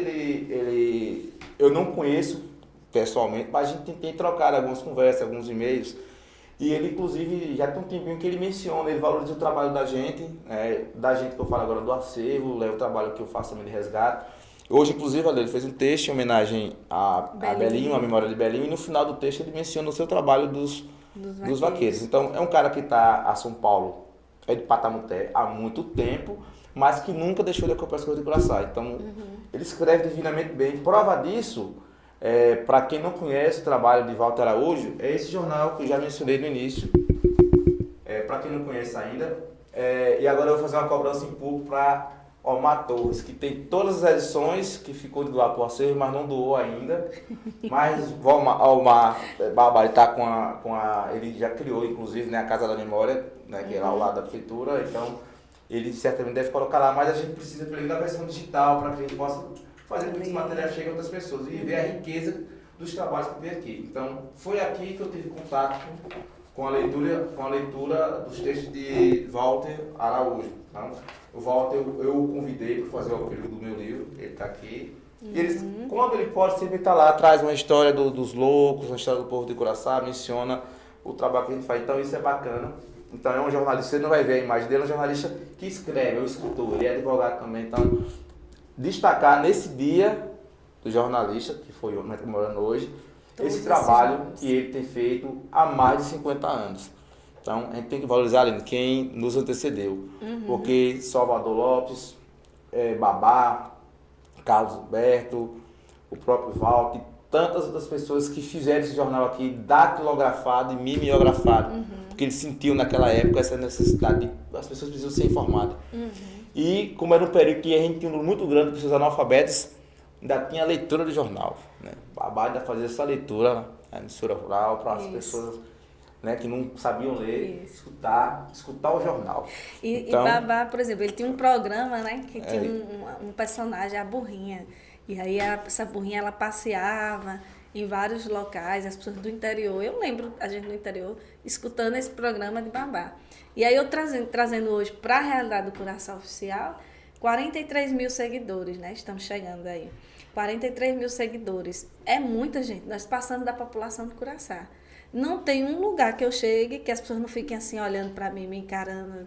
Speaker 2: eu não conheço pessoalmente, mas a gente tem trocado algumas conversas, alguns e-mails, e ele, inclusive, já tem um tempinho que ele menciona, ele valoriza o trabalho da gente que eu falo agora do acervo, o trabalho que eu faço também de resgate. Hoje, inclusive, ele fez um texto em homenagem a Belinho, a memória de Belinho, e no final do texto ele menciona o seu trabalho dos vaqueiros. Então, é um cara que está a São Paulo, é de Patamuté, há muito tempo, mas que nunca deixou de acompanhar as coisas de Curaçá. Então, ele escreve divinamente bem. Prova disso, para quem não conhece o trabalho de Walter Araújo, é esse jornal que eu já mencionei no início. Para quem não conhece ainda. E agora eu vou fazer uma cobrança em público para Omar Torres, que tem todas as edições, que ficou de doar para o acervo, mas não doou ainda. Mas o Omar Babá está ele já criou, inclusive, né, a Casa da Memória, né, que é lá ao lado da prefeitura, então ele certamente deve colocar lá, mas a gente precisa para ele da versão digital, para que a gente possa fazer com que esse material chegue a outras pessoas e ver a riqueza dos trabalhos que tem aqui. Então, foi aqui que eu tive contato com a leitura dos textos de Walter Araújo. Então, o Walter, eu o convidei para fazer o apelo do meu livro, ele está aqui. E quando ele pode, sempre está lá, traz uma história dos loucos, uma história do povo de Curaçá, menciona o trabalho que a gente faz. Então, isso é bacana. Então, é um jornalista, você não vai ver a imagem dele, é um jornalista que escreve, é um escritor, ele é advogado também. Então, destacar nesse dia do jornalista, que foi o que morando hoje, esse trabalho que ele tem feito há mais de 50 anos. Então, a gente tem que valorizar quem nos antecedeu. Porque Salvador Lopes, Babá, Carlos Humberto, o próprio Walter, tantas outras pessoas que fizeram esse jornal aqui datilografado e mimeografado. Porque ele sentiu naquela época essa necessidade de as pessoas precisam ser informadas. E como era um período que a gente tinha um número muito grande de pessoas analfabetas, ainda tinha a leitura do jornal. Né? Babá ainda fazia essa leitura na emissora rural para as pessoas, né, que não sabiam ler, escutar o jornal.
Speaker 1: E Babá, por exemplo, ele tinha um programa, né, que tinha um personagem, a Burrinha. E aí essa Burrinha, ela passeava em vários locais, as pessoas do interior. Eu lembro a gente do interior escutando esse programa de Babá. E aí eu trazendo hoje para a realidade do Curaçá Oficial, 43 mil seguidores, né? Estamos chegando aí. 43 mil seguidores. É muita gente. Nós passamos da população de Curaçá. Não tem um lugar que eu chegue que as pessoas não fiquem assim olhando para mim, me encarando.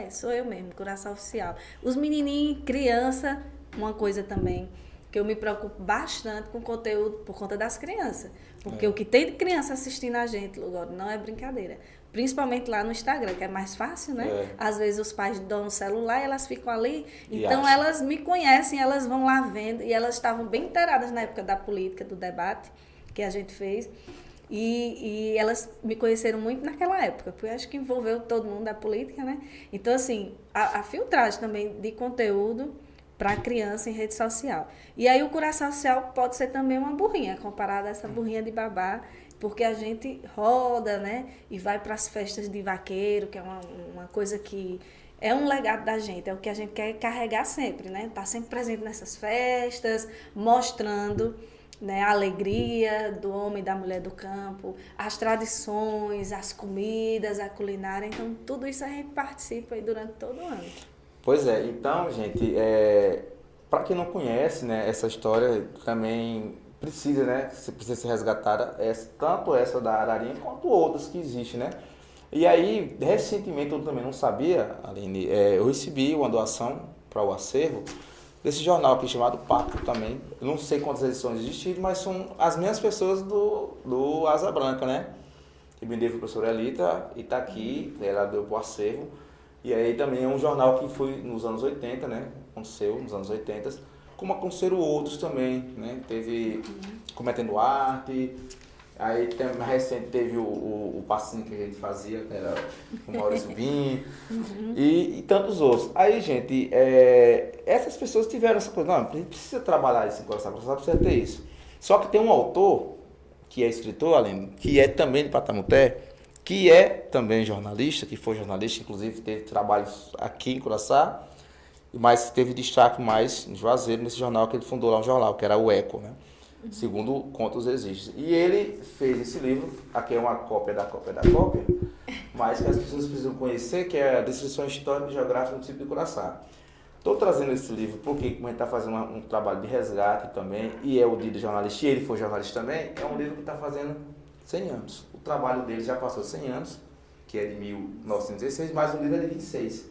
Speaker 1: Sou eu mesmo, Curaçá Oficial. Os menininhos, criança, uma coisa também que eu me preocupo bastante com o conteúdo por conta das crianças. Porque o que tem de criança assistindo a gente, Lugori, não é brincadeira. Principalmente lá no Instagram, que é mais fácil, né? Às vezes os pais dão o celular e elas ficam ali. Então elas me conhecem, elas vão lá vendo. E elas estavam bem inteiradas na época da política, do debate que a gente fez. E elas me conheceram muito naquela época, porque eu acho que envolveu todo mundo da política, né? Então, assim, a filtragem também de conteúdo para criança em rede social. E aí o Curaçá Social pode ser também uma burrinha, comparada a essa burrinha de Babá. porque a gente roda, né? E vai para as festas de vaqueiro, que é uma coisa que é um legado da gente, é o que a gente quer carregar sempre, né? Tá sempre presente nessas festas, mostrando, né, a alegria do homem e da mulher do campo, as tradições, as comidas, a culinária. Então, tudo isso a gente participa aí durante todo o ano.
Speaker 2: Pois é, então, gente, para quem não conhece, né, essa história também precisa, né, precisa ser resgatada, tanto essa da Ararinha quanto outras que existem, né? E aí, recentemente, eu também não sabia, Aline, eu recebi uma doação para o acervo desse jornal aqui chamado Pacto também. Eu não sei quantas edições existem, mas são as mesmas pessoas do Asa Branca, né? Que me deu a professora Elita e está aqui, ela deu para o acervo. E aí também é um jornal que foi nos anos 80, né? Aconteceu nos anos 80, como aconteceram outros também, né? Teve Cometendo Arte, aí mais recente teve o passinho que a gente fazia, que era com o Maurício Bim, e tantos outros. Aí, gente, essas pessoas tiveram essa coisa, não, a gente precisa trabalhar isso em Curaçá precisa ter isso. Só que tem um autor, que é escritor, Aline, que é também de Patamuté, que é também jornalista, que foi jornalista, inclusive teve trabalhos aqui em Curaçá, mas teve destaque mais em Juazeiro, nesse jornal que ele fundou lá, um jornal, que era o Eco, né? Segundo Contos Existem. E ele fez esse livro, aqui é uma cópia da cópia da cópia, mas que as pessoas precisam conhecer, que é a Descrição Histórica e Geográfica do município de Curaçá. Estou trazendo esse livro porque, como a gente está fazendo um trabalho de resgate também, e é o dia do jornalista, e ele foi jornalista também, é um livro que está fazendo 100 anos. O trabalho dele já passou 100 anos, que é de 1916, mas o livro é de 26.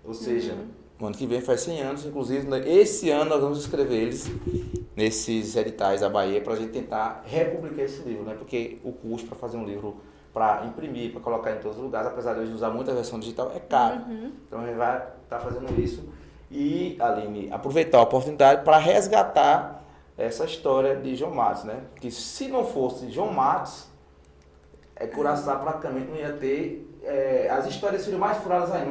Speaker 2: Ou seja, no ano que vem faz 100 anos, inclusive esse ano nós vamos escrever eles nesses editais da Bahia para a gente tentar republicar esse livro, né? Porque o custo para fazer um livro, para imprimir, para colocar em todos os lugares, apesar de hoje usar muita versão digital, é caro. Então a gente vai estar fazendo isso e, Aline, aproveitar a oportunidade para resgatar essa história de João Matos, né? Que se não fosse João Matos, Curaçá praticamente não ia ter, as histórias seriam mais furadas ainda,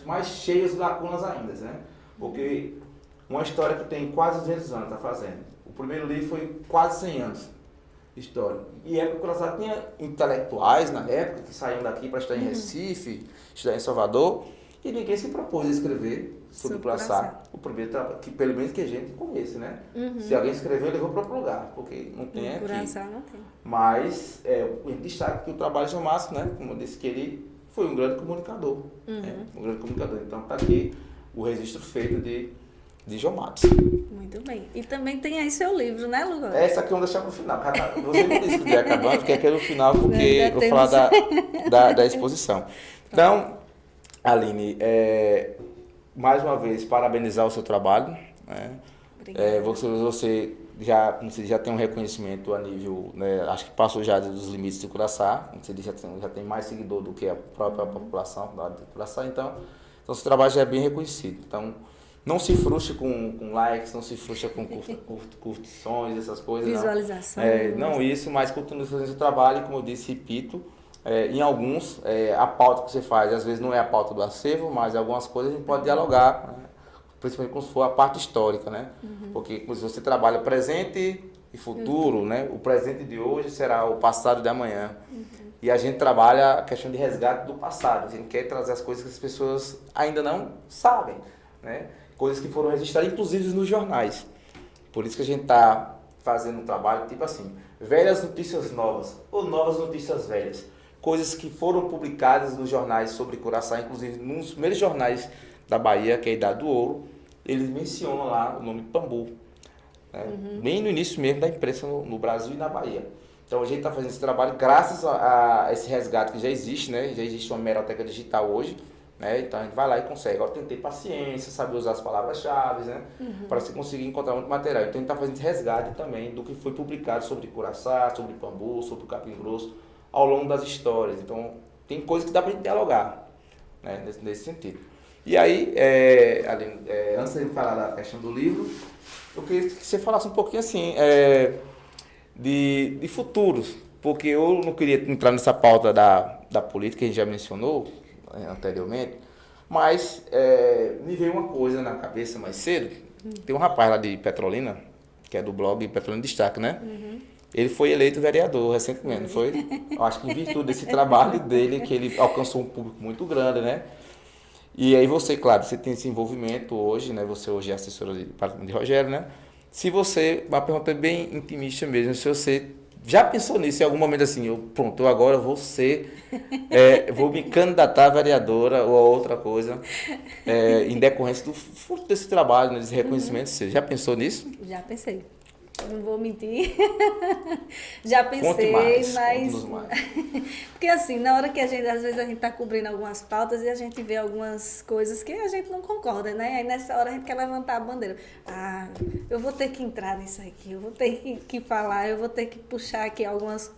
Speaker 2: mais cheias de lacunas ainda, né? Porque uma história que tem quase 200 anos está fazendo. O primeiro livro foi quase 100 anos de história. E a Curaçá tinha intelectuais na época que saíam daqui para estudar em Recife, estudar em Salvador, e ninguém se propôs a escrever sobre Curaçá. O primeiro trabalho, que pelo menos que a gente conhece, né? Se alguém escreveu, levou para outro lugar, porque não tem aqui.
Speaker 1: Curaçá não tem.
Speaker 2: Mas a gente destaca que o trabalho de João Márcio, né? Como eu disse, que ele foi um grande comunicador. Né? Um grande comunicador. Então está aqui o registro feito de João Matos.
Speaker 1: Muito bem. E também tem aí seu livro, né, Lugol?
Speaker 2: Essa aqui eu vou deixar para o final. Você me disse que ia acabando, porque aqui é no final, porque eu vou falar da exposição. Então, Aline, mais uma vez, parabenizar o seu trabalho. Né? Você já tem um reconhecimento a nível, né, acho que passou já dos limites de Curaçá, você já tem mais seguidor do que a própria população de Curaçá, então seu trabalho já é bem reconhecido. Então, não se frustre com likes, não se frustre com curtições, essas coisas.
Speaker 1: Visualizações.
Speaker 2: Não isso, mas continue fazendo seu trabalho, e como eu disse, repito, em alguns, a pauta que você faz, às vezes não é a pauta do acervo, mas algumas coisas a gente pode dialogar, né? Principalmente quando for a parte histórica, né? Porque se você trabalha presente e futuro, né? O presente de hoje será o passado de amanhã. E a gente trabalha a questão de resgate do passado. A gente quer trazer as coisas que as pessoas ainda não sabem, né? Coisas que foram registradas, inclusive nos jornais. Por isso que a gente está fazendo um trabalho tipo assim, velhas notícias novas ou novas notícias velhas. Coisas que foram publicadas nos jornais sobre Curaçá, inclusive nos primeiros jornais da Bahia, que é a Idade do Ouro, eles mencionam lá o nome Pambu. Né? Bem no início mesmo da imprensa no Brasil e na Bahia. Então a gente está fazendo esse trabalho graças a esse resgate que já existe, né? Já existe uma hemeroteca digital hoje, né? Então a gente vai lá e consegue. Agora tem que ter paciência, saber usar as palavras-chave, né? Para você conseguir encontrar muito material. Então a gente está fazendo esse resgate também do que foi publicado sobre Curaçá, sobre Pambu, sobre o Capim Grosso, ao longo das histórias. Então tem coisas que dá para a gente dialogar, né? Nesse sentido. E aí, Aline, antes de falar da questão do livro, eu queria que você falasse um pouquinho assim, de futuros, porque eu não queria entrar nessa pauta da política, que a gente já mencionou anteriormente, mas me veio uma coisa na cabeça mais cedo. Tem um rapaz lá de Petrolina, que é do blog Petrolina em Destaque, né? Ele foi eleito vereador recentemente, não foi? Eu acho que em virtude desse trabalho dele, que ele alcançou um público muito grande, né? E aí você, claro, você tem esse envolvimento hoje, né? Você hoje é assessora de Rogério, né? Se você, uma pergunta bem intimista mesmo, se você já pensou nisso em algum momento assim, pronto, eu agora vou ser, vou me candidatar a vereadora ou a outra coisa, em decorrência do fruto desse trabalho, né, desse reconhecimento, você já pensou nisso?
Speaker 1: Já pensei. Não vou mentir. Já
Speaker 2: Conte
Speaker 1: pensei,
Speaker 2: mais,
Speaker 1: mas.
Speaker 2: conte-nos mais.
Speaker 1: Porque assim, na hora que às vezes a gente está cobrindo algumas pautas e a gente vê algumas coisas que a gente não concorda, né? Aí nessa hora a gente quer levantar a bandeira. Ah, eu vou ter que entrar nisso aqui, eu vou ter que falar, eu vou ter que puxar aqui algumas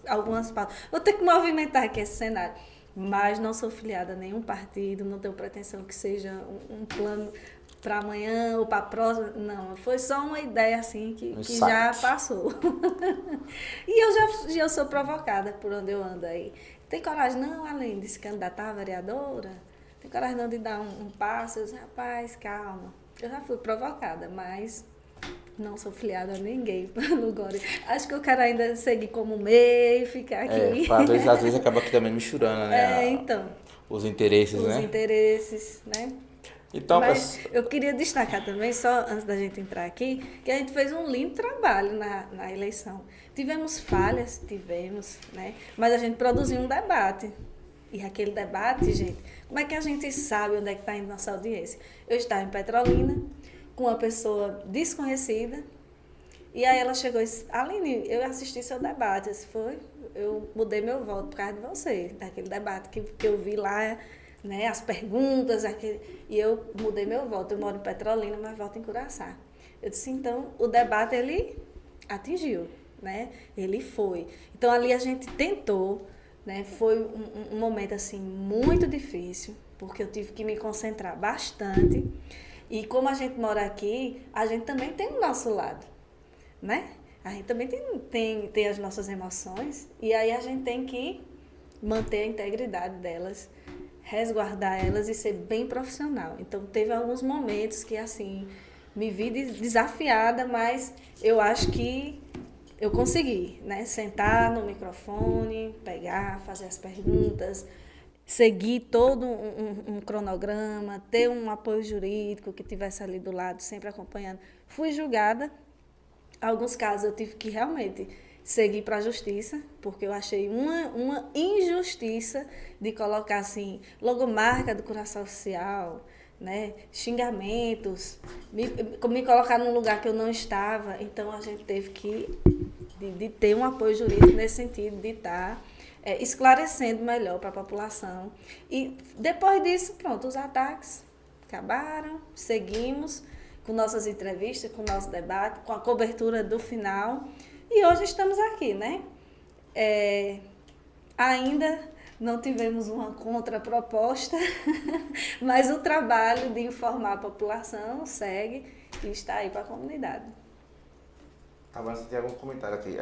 Speaker 1: pautas, vou ter que movimentar aqui esse cenário. Mas não sou filiada a nenhum partido, não tenho pretensão que seja um plano para amanhã ou para a próxima. Não, foi só uma ideia assim que já passou. E eu sou provocada por onde eu ando aí. Tem coragem não, além de se candidatar a vereadora? Tem coragem não de dar um passo? Eu disse, rapaz, calma. Eu já fui provocada, mas não sou filiada a ninguém no Gore. Acho que eu quero ainda seguir como meio, ficar aqui.
Speaker 2: Às vezes acaba aqui também misturando, né?
Speaker 1: Então.
Speaker 2: Os interesses, né?
Speaker 1: Os interesses, né?
Speaker 2: Então,
Speaker 1: mas eu queria destacar também, só antes da gente entrar aqui, que a gente fez um lindo trabalho na eleição. Tivemos falhas, né? Mas a gente produziu um debate. E aquele debate, gente, como é que a gente sabe onde é que está indo nossa audiência? Eu estava em Petrolina, com uma pessoa desconhecida, e aí ela chegou e disse, Aline, eu assisti seu debate. Eu mudei meu voto por causa de você, daquele debate que eu vi lá, né, as perguntas, e eu mudei meu voto. Eu moro em Petrolina, mas voto em Curaçá. Eu disse, então, o debate, ele atingiu, né? Ele foi. Então, ali a gente tentou, né? Foi um momento, assim, muito difícil, porque eu tive que me concentrar bastante. E como a gente mora aqui, a gente também tem o nosso lado, né? A gente também tem as nossas emoções, e aí a gente tem que manter a integridade delas, resguardar elas e ser bem profissional. Então, teve alguns momentos que, assim, me vi desafiada, mas eu acho que eu consegui, né? Sentar no microfone, pegar, fazer as perguntas, seguir todo um cronograma, ter um apoio jurídico que estivesse ali do lado, sempre acompanhando. Fui julgada. Alguns casos eu tive que realmente seguir para a justiça, porque eu achei uma injustiça de colocar assim, logomarca do Curaçao Social, né, xingamentos, me colocar num lugar que eu não estava. Então a gente teve que de ter um apoio jurídico nesse sentido, de estar esclarecendo melhor para a população. E depois disso, pronto, os ataques acabaram, seguimos com nossas entrevistas, com o nosso debate, com a cobertura do final. E hoje estamos aqui, né? Ainda não tivemos uma contraproposta, mas o trabalho de informar a população segue e está aí para a comunidade.
Speaker 2: Agora você tem algum comentário aqui.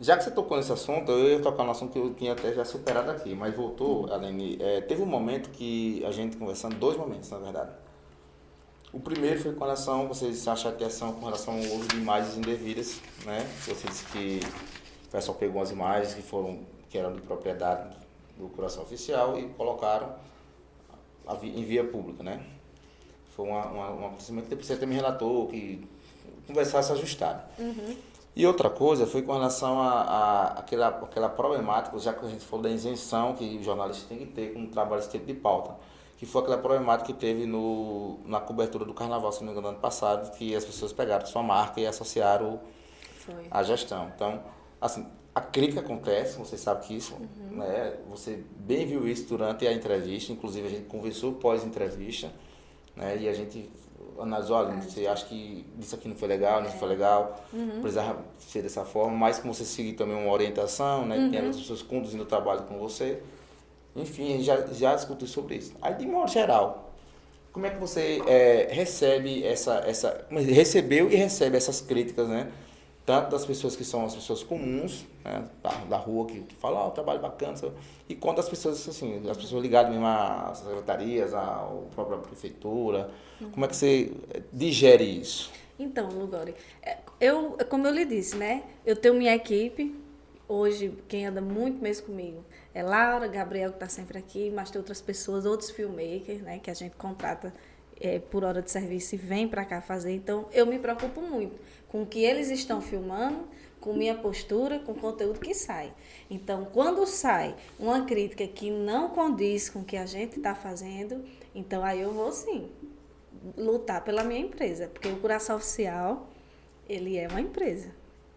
Speaker 2: Já que você tocou nesse assunto, eu ia tocar no assunto que eu tinha até já superado aqui, mas voltou, Aline. Teve um momento que a gente conversando, 2 momentos, na verdade. O primeiro foi com relação, vocês acham chateação com relação ao uso de imagens indevidas, né? Você disse que o pessoal pegou as imagens que eram de propriedade do Curaçao Oficial e colocaram em via pública, né? Foi um acontecimento que depois você também relatou, que conversasse ajustado. Uhum. E outra coisa foi com relação àquela problemática, já que a gente falou da isenção que o jornalista tem que ter com o trabalho desse tipo de pauta, que foi aquela problemática que teve na cobertura do Carnaval, se não me engano, ano passado, que as pessoas pegaram sua marca e associaram à gestão. Então, assim, a crítica acontece, você sabe que isso, né? Você bem viu isso durante a entrevista, inclusive a gente conversou pós-entrevista, né? E a gente analisou, olha, você acha que isso aqui não foi legal, não foi legal, precisava ser dessa forma, mas como você seguir também uma orientação, né? Tem as pessoas conduzindo o trabalho com você. Enfim, a gente já discutiu sobre isso. Aí, de modo geral, como é que você recebe recebeu e recebe essas críticas, né? tanto das pessoas que são as pessoas comuns, né, da rua, que falam, trabalho bacana, sabe? E quanto as pessoas, assim, as pessoas ligadas mesmo às secretarias, à própria prefeitura. Como é que você digere isso?
Speaker 1: Então, Lugori, como eu lhe disse, né? Eu tenho minha equipe. Hoje, quem anda muito mesmo comigo é Laura, Gabriel, que está sempre aqui, mas tem outras pessoas, outros filmmakers, né? Que a gente contrata por hora de serviço e vem para cá fazer. Então, eu me preocupo muito com o que eles estão filmando, com minha postura, com o conteúdo que sai. Então, quando sai uma crítica que não condiz com o que a gente está fazendo, então aí eu vou sim lutar pela minha empresa, porque o Curaçá Oficial, ele é uma empresa,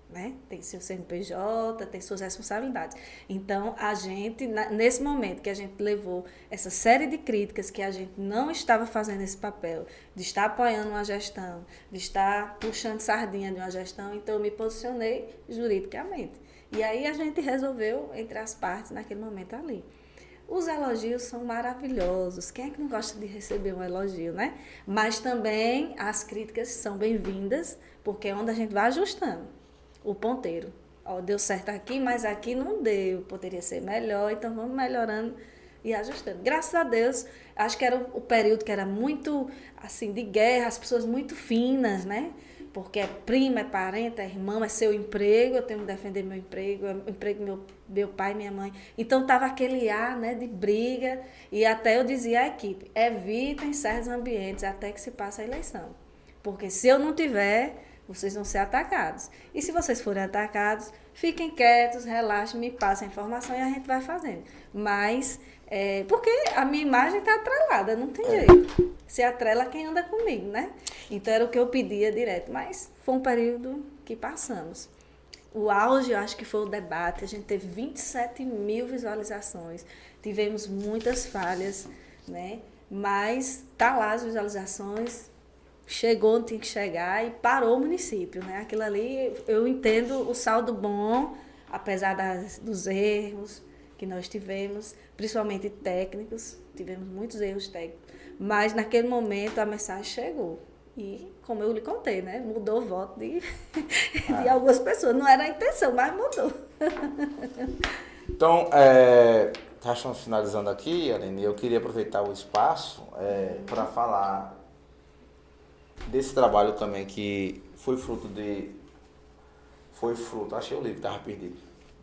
Speaker 1: né? Tem seu CNPJ, tem suas responsabilidades. Então, a gente, nesse momento que a gente levou essa série de críticas que a gente não estava fazendo esse papel, de estar apoiando uma gestão, de estar puxando sardinha de uma gestão, então eu me posicionei juridicamente. E aí a gente resolveu entre as partes naquele momento ali. Os elogios são maravilhosos. Quem é que não gosta de receber um elogio, né? Mas também as críticas são bem-vindas, porque é onde a gente vai ajustando o ponteiro. Ó, deu certo aqui, mas aqui não deu. Poderia ser melhor, então vamos melhorando e ajustando. Graças a Deus, acho que era o período que era muito, assim, de guerra, as pessoas muito finas, né? Porque é prima, é parente, é irmão, é seu emprego, eu tenho que defender meu emprego, é o emprego do meu pai e minha mãe. Então, estava aquele ar, né, de briga, e até eu dizia à equipe, evitem certos ambientes até que se passe a eleição. Porque se eu não tiver, vocês vão ser atacados. E se vocês forem atacados, fiquem quietos, relaxem, me passem a informação e a gente vai fazendo. Mas, porque a minha imagem está atrelada, não tem jeito. Se atrela quem anda comigo, né? Então era o que eu pedia direto. Mas foi um período que passamos. O auge, eu acho que foi o debate. A gente teve 27 mil visualizações. Tivemos muitas falhas, né? Mas tá lá as visualizações. Chegou onde tinha que chegar e parou o município, né? Aquilo ali, eu entendo o saldo bom, apesar dos erros que nós tivemos, principalmente técnicos, tivemos muitos erros técnicos, mas naquele momento a mensagem chegou. E, como eu lhe contei, né? Mudou o voto de algumas pessoas. Não era a intenção, mas mudou.
Speaker 2: Então, já estamos finalizando aqui, Aline, eu queria aproveitar o espaço para falar desse trabalho também que achei o livro, estava perdido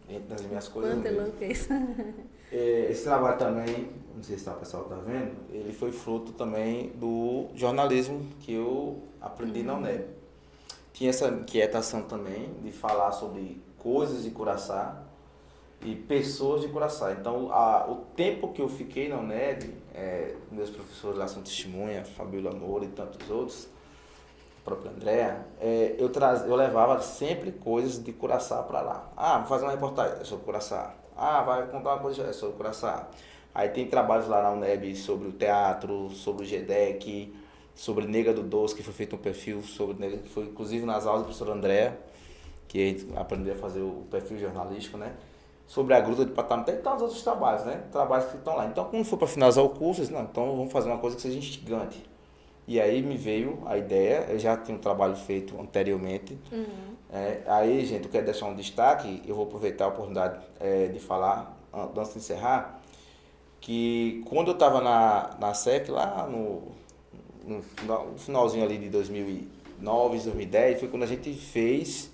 Speaker 2: dentro das minhas coisas.
Speaker 1: Quanto louquez.
Speaker 2: Esse trabalho também, não sei se o pessoal está vendo, ele foi fruto também do jornalismo que eu aprendi na UNEB. Tinha essa inquietação também de falar sobre coisas de Curaçá e pessoas de Curaçá. Então, o tempo que eu fiquei na UNEB, meus professores lá são testemunha, Fabíola Moura e tantos outros, a própria Andréa, eu levava sempre coisas de Curaçá para lá. Vou fazer uma reportagem sobre Curaçá. Vai contar uma coisa sobre Curaçá. Aí tem trabalhos lá na UNEB sobre o teatro, sobre o GEDEC, sobre Nega do Doce, que foi feito um perfil sobre, foi inclusive nas aulas do professor Andréa, que aprendeu a fazer o perfil jornalístico, né? Sobre a Gruta de Patamar, tem tantos outros trabalhos, né? Trabalhos que estão lá. Então, quando for para finalizar o curso, eu disse, não, então vamos fazer uma coisa que seja instigante. E aí me veio a ideia, eu já tinha um trabalho feito anteriormente. Aí, gente, eu quero deixar um destaque, eu vou aproveitar a oportunidade de falar, antes de encerrar, que quando eu estava na SEC, lá no finalzinho ali de 2009, 2010, foi quando a gente fez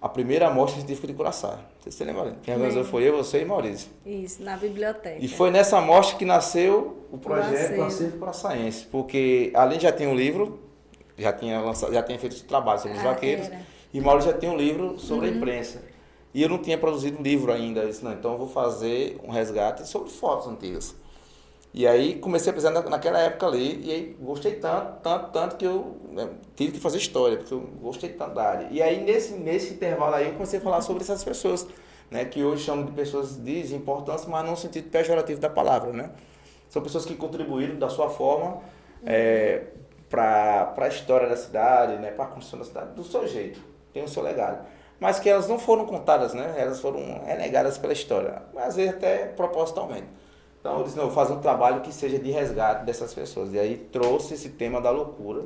Speaker 2: a primeira amostra científica de Curaçá. Você lembra? Quem organizou foi eu, você e Maurício.
Speaker 1: Isso, na biblioteca.
Speaker 2: E foi nessa amostra que nasceu o projeto do Acervo Curaçaense, porque além já tinha um livro, já tinha feito esse trabalho sobre os vaqueiros, e Maurício já tinha um livro sobre a imprensa. E eu não tinha produzido um livro ainda, eu disse, não, então eu vou fazer um resgate sobre fotos antigas. E aí comecei a pesquisar naquela época ali, e aí gostei tanto que eu tive que fazer história, porque eu gostei tanto da área. E aí nesse intervalo aí eu comecei a falar sobre essas pessoas, né, que hoje chamam de pessoas desimportantes, mas no sentido pejorativo da palavra, né? São pessoas que contribuíram da sua forma para a história da cidade, né, para a construção da cidade, do seu jeito, tem o seu legado. Mas que elas não foram contadas, né? Elas foram renegadas pela história, às vezes até propositalmente. Então eu disse, não, eu vou fazer um trabalho que seja de resgate dessas pessoas. E aí trouxe esse tema da loucura,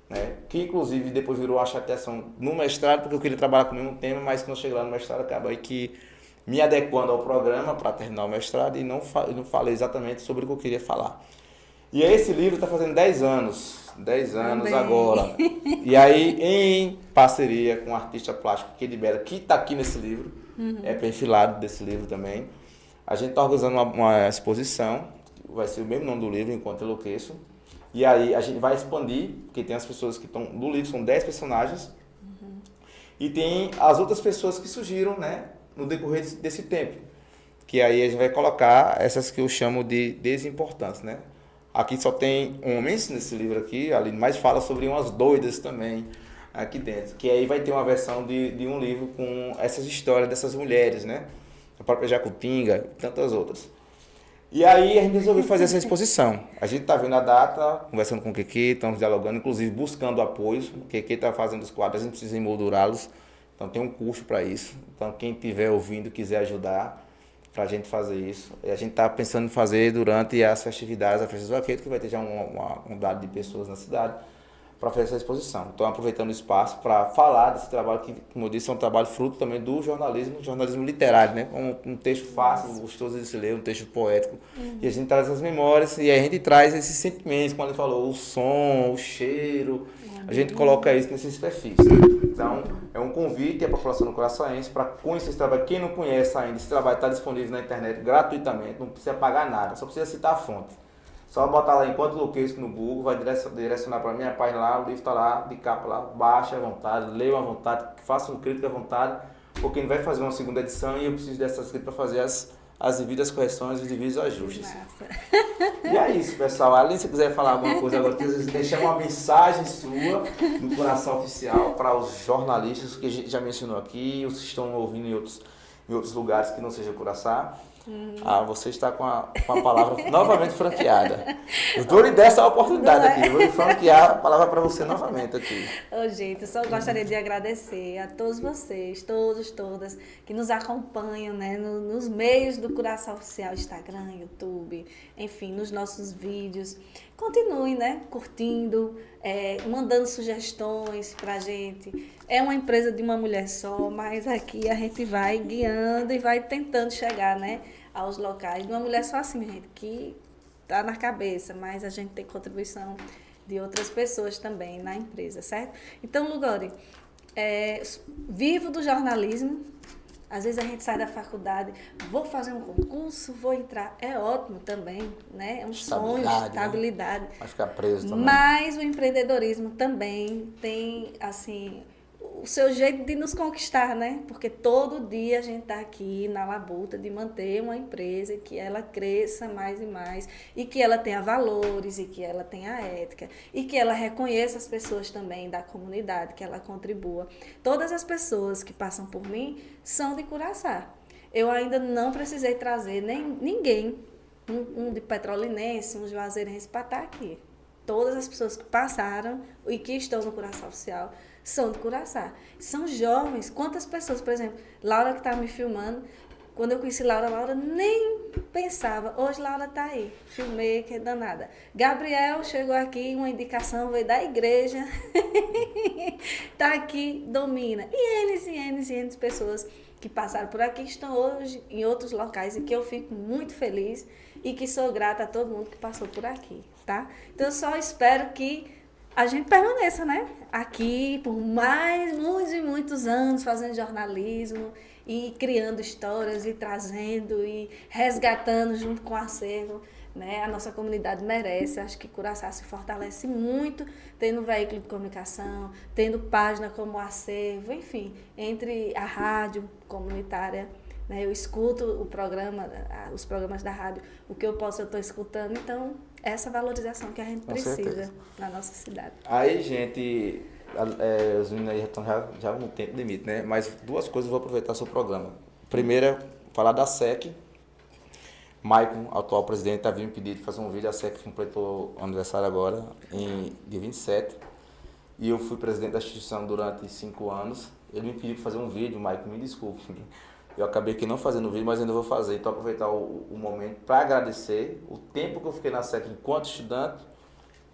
Speaker 2: né? Que inclusive depois virou uma chateação no mestrado, porque eu queria trabalhar com o mesmo tema, mas quando eu cheguei lá no mestrado, acaba aí que me adequando ao programa para terminar o mestrado e não falei exatamente sobre o que eu queria falar. E esse livro está fazendo 10 anos, 10 anos
Speaker 1: Também.
Speaker 2: agora. E aí, em parceria com o artista plástico que libera, que está aqui nesse livro, é perfilado desse livro também, a gente está organizando uma exposição, vai ser o mesmo nome do livro, Enquanto Enlouqueço. E aí a gente vai expandir, porque tem as pessoas que estão no livro, são 10 personagens, e tem as outras pessoas que surgiram, né, no decorrer desse tempo. Que aí a gente vai colocar essas que eu chamo de desimportantes, né? Aqui só tem homens nesse livro aqui, ali mais fala sobre umas doidas também aqui dentro. Que aí vai ter uma versão de um livro com essas histórias dessas mulheres, né? A própria Jacutinga e tantas outras. E aí a gente resolveu fazer essa exposição. A gente está vendo a data, conversando com o Keke, estamos dialogando, inclusive buscando apoio. O Keke está fazendo os quadros, a gente precisa emoldurá-los. Então tem um custo para isso. Então quem estiver ouvindo, quiser ajudar para a gente fazer isso. E a gente está pensando em fazer durante as festividades, a Festa do Vaqueiro, que vai ter já uma quantidade de pessoas na cidade, para fazer essa exposição. Então, aproveitando o espaço para falar desse trabalho, que, como eu disse, é um trabalho fruto também do jornalismo literário, né? Um texto fácil, gostoso de se ler, um texto poético. E a gente traz as memórias e a gente traz esses sentimentos, como ele falou, o som, o cheiro, a gente coloca isso nesses perfis. Então, é um convite à população do Curaçaense para conhecer esse trabalho. Quem não conhece ainda, esse trabalho está disponível na internet gratuitamente, não precisa pagar nada, só precisa citar a fonte. Só botar lá Enquanto Enlouqueço no Google, vai direcionar para a minha página lá, o livro está lá, de capa lá, baixa à vontade, leia à vontade, faça um crítico à vontade, porque ele vai fazer uma segunda edição e eu preciso dessa escrita para fazer as devidas correções e os devidos ajustes. E é isso, pessoal. Aline, se quiser falar alguma coisa agora, deixar uma mensagem sua no Coração Oficial para os jornalistas que a gente já mencionou aqui, os que estão ouvindo em outros lugares que não seja Curaçá. Você está com a palavra novamente franqueada. Eu dou-lhe dessa oportunidade aqui. Eu vou lhe franquear a palavra para você novamente aqui.
Speaker 1: Gente, eu só gostaria de agradecer a todos vocês, todas, que nos acompanham, né, nos meios do Curaçá Oficial, Instagram, YouTube, enfim, nos nossos vídeos. Continuem, né, curtindo, mandando sugestões pra gente. É uma empresa de uma mulher só, mas aqui a gente vai guiando e vai tentando chegar, né, aos locais. De uma mulher só assim, gente, que tá na cabeça, mas a gente tem contribuição de outras pessoas também na empresa, certo? Então, Lugori, vivo do jornalismo. Às vezes a gente sai da faculdade, vou fazer um concurso, vou entrar. É ótimo também, né? É um sonho, estabilidade.
Speaker 2: Né? Vai ficar preso também.
Speaker 1: Mas o empreendedorismo também tem, assim, o seu jeito de nos conquistar, né? Porque todo dia a gente está aqui na labuta de manter uma empresa que ela cresça mais e mais e que ela tenha valores e que ela tenha ética e que ela reconheça as pessoas também da comunidade, que ela contribua. Todas as pessoas que passam por mim são de Curaçá. Eu ainda não precisei trazer ninguém, um de Petrolinense, um Juazeirense para estar aqui. Todas as pessoas que passaram e que estão no Curaçá Oficial são de Curaçá. São jovens. Quantas pessoas, por exemplo, Laura que estava me filmando, quando eu conheci Laura nem pensava. Hoje Laura está aí, filmei, que é danada. Gabriel chegou aqui, uma indicação, veio da igreja, está aqui, domina. E N pessoas que passaram por aqui, estão hoje em outros locais e que eu fico muito feliz e que sou grata a todo mundo que passou por aqui, tá? Então eu só espero que a gente permaneça, né? Aqui por mais muitos e muitos anos fazendo jornalismo e criando histórias e trazendo e resgatando junto com o acervo, né? A nossa comunidade merece. Acho que Curaçá se fortalece muito tendo veículo de comunicação, tendo página como o acervo, enfim, entre a rádio comunitária. Eu escuto os programas da rádio, o que eu posso eu estou escutando, então essa valorização que a gente precisa na nossa cidade.
Speaker 2: Aí, gente, os meninos aí estão já no tempo limite, né? Mas duas coisas eu vou aproveitar o seu programa. Primeira, falar da SEC. Maicon, atual presidente, havia me pedido de fazer um vídeo. A SEC completou o aniversário agora, dia 27. E eu fui presidente da instituição durante 5 anos. Ele me pediu para fazer um vídeo, Maicon, me desculpe. Eu acabei aqui não fazendo o vídeo, mas ainda vou fazer. Então, aproveitar o momento para agradecer o tempo que eu fiquei na SEC enquanto estudante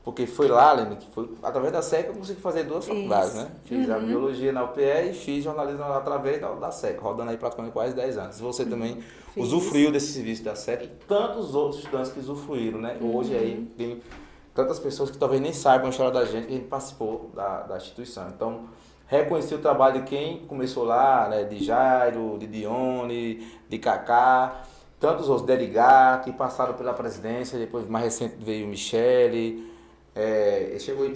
Speaker 2: Porque foi lá, Aline, que foi através da SEC eu consegui fazer 2 faculdades, né? Fiz a biologia na UPE e fiz jornalismo através da SEC, rodando aí praticamente quase 10 anos. Você também usufruiu desse serviço da SEC e tantos outros estudantes que usufruíram, né? Hoje aí tem tantas pessoas que talvez nem saibam a história da gente, que a gente participou da instituição. Então, reconhecer o trabalho de quem começou lá, né? De Jairo, de Dione, de Cacá, tantos outros, de Edgar, que passaram pela presidência, depois mais recente veio Michele,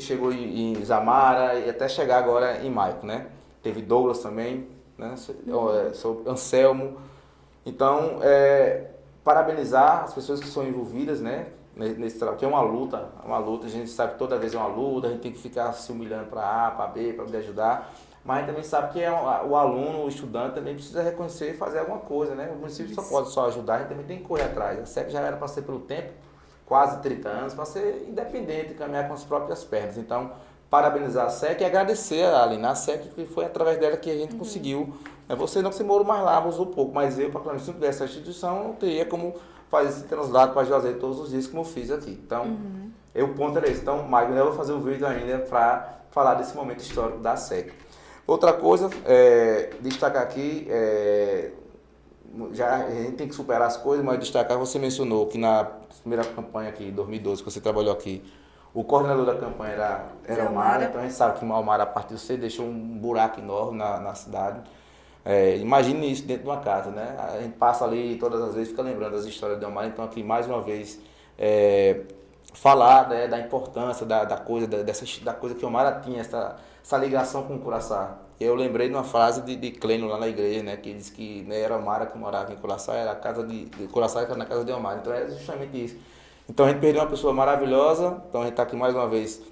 Speaker 2: chegou em Zamara e até chegar agora em Maico, né? Teve Douglas também, né? Anselmo. Então, parabenizar as pessoas que são envolvidas, né? Nesse trabalho, que é uma luta, a gente sabe que toda vez é uma luta, a gente tem que ficar se humilhando para A, para B, para poder ajudar, mas a gente também sabe que o aluno, o estudante também precisa reconhecer e fazer alguma coisa, né? O município só pode ajudar, a gente também tem que correr atrás. A SEC já era para ser pelo tempo, quase 30 anos, para ser independente, caminhar com as próprias pernas. Então, parabenizar a SEC e agradecer a Aline, a SEC, que foi através dela que a gente conseguiu. Você não se morou mais lá, usou pouco, mas eu, particularmente, se não tivesse essa instituição, não teria como fazer esse translado para Juazeiro todos os dias, como eu fiz aqui. Então, o ponto era esse. Então, Magno, eu vou fazer um vídeo ainda para falar desse momento histórico da SEC. Outra coisa, destacar aqui, já a gente tem que superar as coisas, mas destacar, você mencionou que na primeira campanha aqui, em 2012, que você trabalhou aqui, o coordenador da campanha era o Mara, então a gente sabe que o Mara, a partir de você, deixou um buraco enorme na cidade. Imagine isso dentro de uma casa, né? A gente passa ali todas as vezes, fica lembrando das histórias de Omar, então aqui mais uma vez falar, né, da importância da coisa que Omar tinha, essa ligação com o Curaçá. Eu lembrei de uma frase de Clênio lá na igreja, né, que diz que, né, era Omar que morava em Curaçá, era a casa de Curaçá que era na casa de Omar, então é justamente isso. Então a gente perdeu uma pessoa maravilhosa, então a gente está aqui mais uma vez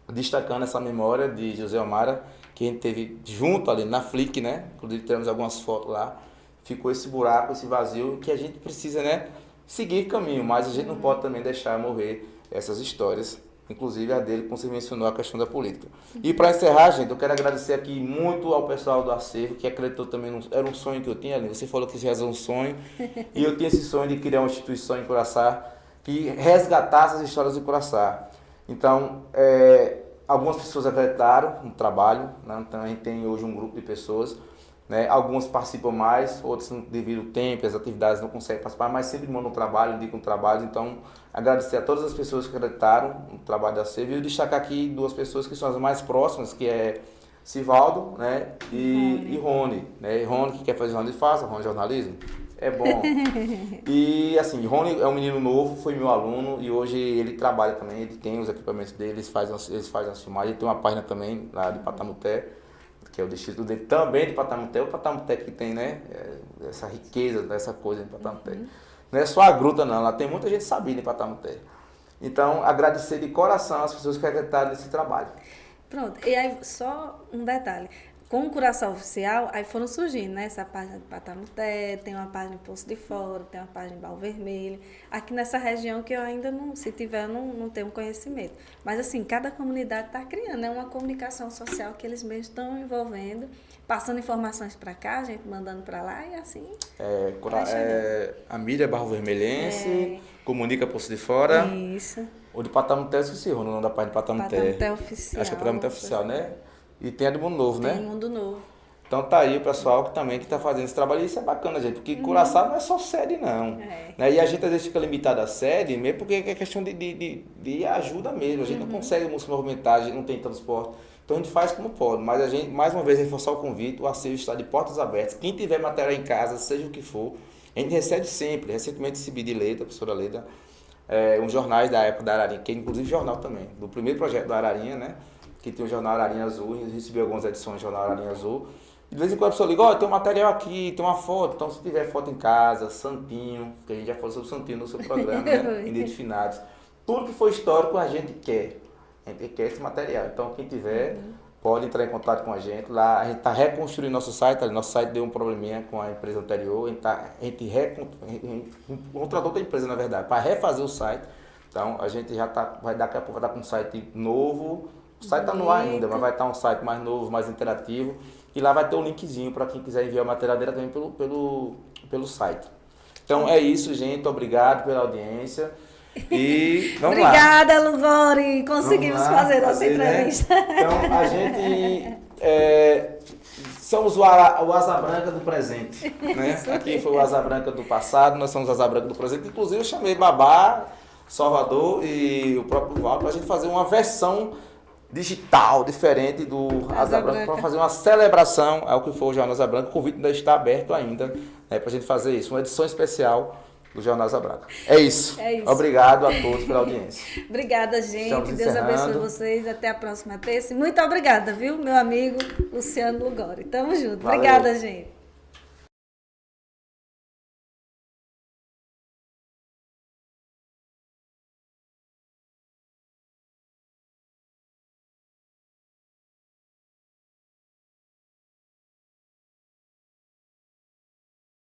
Speaker 2: destacando essa memória de José Omar, que a gente teve junto ali na Flick, né? Inclusive temos algumas fotos lá. Ficou esse buraco, esse vazio, que a gente precisa, né, seguir caminho, mas a gente não pode também deixar morrer essas histórias, inclusive a dele, como você mencionou, a questão da política. E para encerrar, gente, eu quero agradecer aqui muito ao pessoal do acervo, que acreditou também, era um sonho que eu tinha ali. Você falou que já era um sonho, e eu tinha esse sonho de criar uma instituição em Curaçá que resgatasse as histórias de Curaçá. Então, algumas pessoas acreditaram no trabalho, né? Então a gente tem hoje um grupo de pessoas, né? Algumas participam mais, outras devido ao tempo, as atividades não conseguem participar, mas sempre mandam um trabalho, indicam um trabalho. Então, agradecer a todas as pessoas que acreditaram no trabalho da SEV e destacar aqui 2 pessoas que são as mais próximas, que é Sivaldo, né? E Rony, né? Rony, que quer fazer jornalismo, faça, Rony, jornalismo. É bom. E assim, Rony é um menino novo, foi meu aluno e hoje ele trabalha também, ele tem os equipamentos dele, eles fazem as filmagens, ele tem uma página também lá de Patamuté, que é o distrito dele também de Patamuté, o Patamuté que tem, né, essa riqueza, essa coisa em Patamuté. Não é só a gruta não, lá tem muita gente sabida em Patamuté. Então, agradecer de coração as pessoas que acreditaram nesse trabalho.
Speaker 1: Pronto, e aí só um detalhe. Com o Curaçá Oficial, aí foram surgindo, né? Essa página de Patamuté, tem uma página em Poço de Fora, tem uma página em Barro Vermelho. Aqui nessa região que eu ainda não, se tiver, eu não tenho conhecimento. Mas assim, cada comunidade está criando, né? Uma comunicação social que eles mesmos estão envolvendo, passando informações para cá, a gente mandando para lá e assim.
Speaker 2: A mídia Barro Vermelhense, comunica Poço de Fora.
Speaker 1: Isso.
Speaker 2: O de Patamuté, eu esqueci o nome da página de Patamuté.
Speaker 1: Patamuté Oficial.
Speaker 2: Acho que é Patamuté Oficial, né? E tem a do Mundo Novo, né?
Speaker 1: Tem Mundo Novo.
Speaker 2: Então tá aí o pessoal que também está fazendo esse trabalho. E isso é bacana, gente, porque Curaçá não é só sede, não. Né? E a gente às vezes fica limitado à sede, mesmo porque é questão de ajuda mesmo. A gente não consegue se movimentar, a gente não tem transporte. Então a gente faz como pode. Mas a gente, mais uma vez, reforçar o convite, o acervo está de portas abertas. Quem tiver material em casa, seja o que for, a gente recebe sempre. Recentemente recebi de Leda, a professora Leda, uns jornais da época da Ararinha, que é inclusive jornal também, do primeiro projeto da Ararinha, né? Que tem o jornal Ararinha Azul, a gente recebeu algumas edições do jornal Ararinha Azul. De vez em quando a pessoa liga, tem um material aqui, tem uma foto. Então se tiver foto em casa, Santinho, que a gente já falou sobre o Santinho no seu programa, né? Identificados. Tudo que for histórico a gente quer. A gente quer esse material. Então quem tiver, pode entrar em contato com a gente. Lá a gente está reconstruindo nosso site, nosso site deu um probleminha com a empresa anterior, a gente contratou outra empresa, na verdade, para refazer o site. Então a gente já daqui a pouco vai estar com um site novo. O site está no ar ainda, mas vai estar um site mais novo, mais interativo. E lá vai ter um linkzinho para quem quiser enviar o material dele também pelo site. Então é isso, gente. Obrigado pela audiência. E vamos lá.
Speaker 1: Obrigada, Lugori. Conseguimos
Speaker 2: Vamos lá,
Speaker 1: fazer nossa
Speaker 2: fazer, né?
Speaker 1: entrevista.
Speaker 2: Então, a gente somos o asa branca do presente. Né? Aqui foi o asa branca do passado, nós somos o asa branca do presente. Inclusive, eu chamei Babá, Salvador e o próprio Val para a gente fazer uma versão digital, diferente do Asa Branca, para fazer uma celebração ao que foi o Jornal Asa Branca. O convite ainda está aberto ainda, né, para a gente fazer isso, uma edição especial do Jornal Asa Branca. É isso. Obrigado a todos pela audiência.
Speaker 1: Obrigada, gente.
Speaker 2: Estamos
Speaker 1: Deus
Speaker 2: encerrando.
Speaker 1: abençoe vocês. Até a próxima terça. Muito obrigada, viu, meu amigo Luciano Lugori. Tamo junto.
Speaker 2: Valeu.
Speaker 1: Obrigada, gente.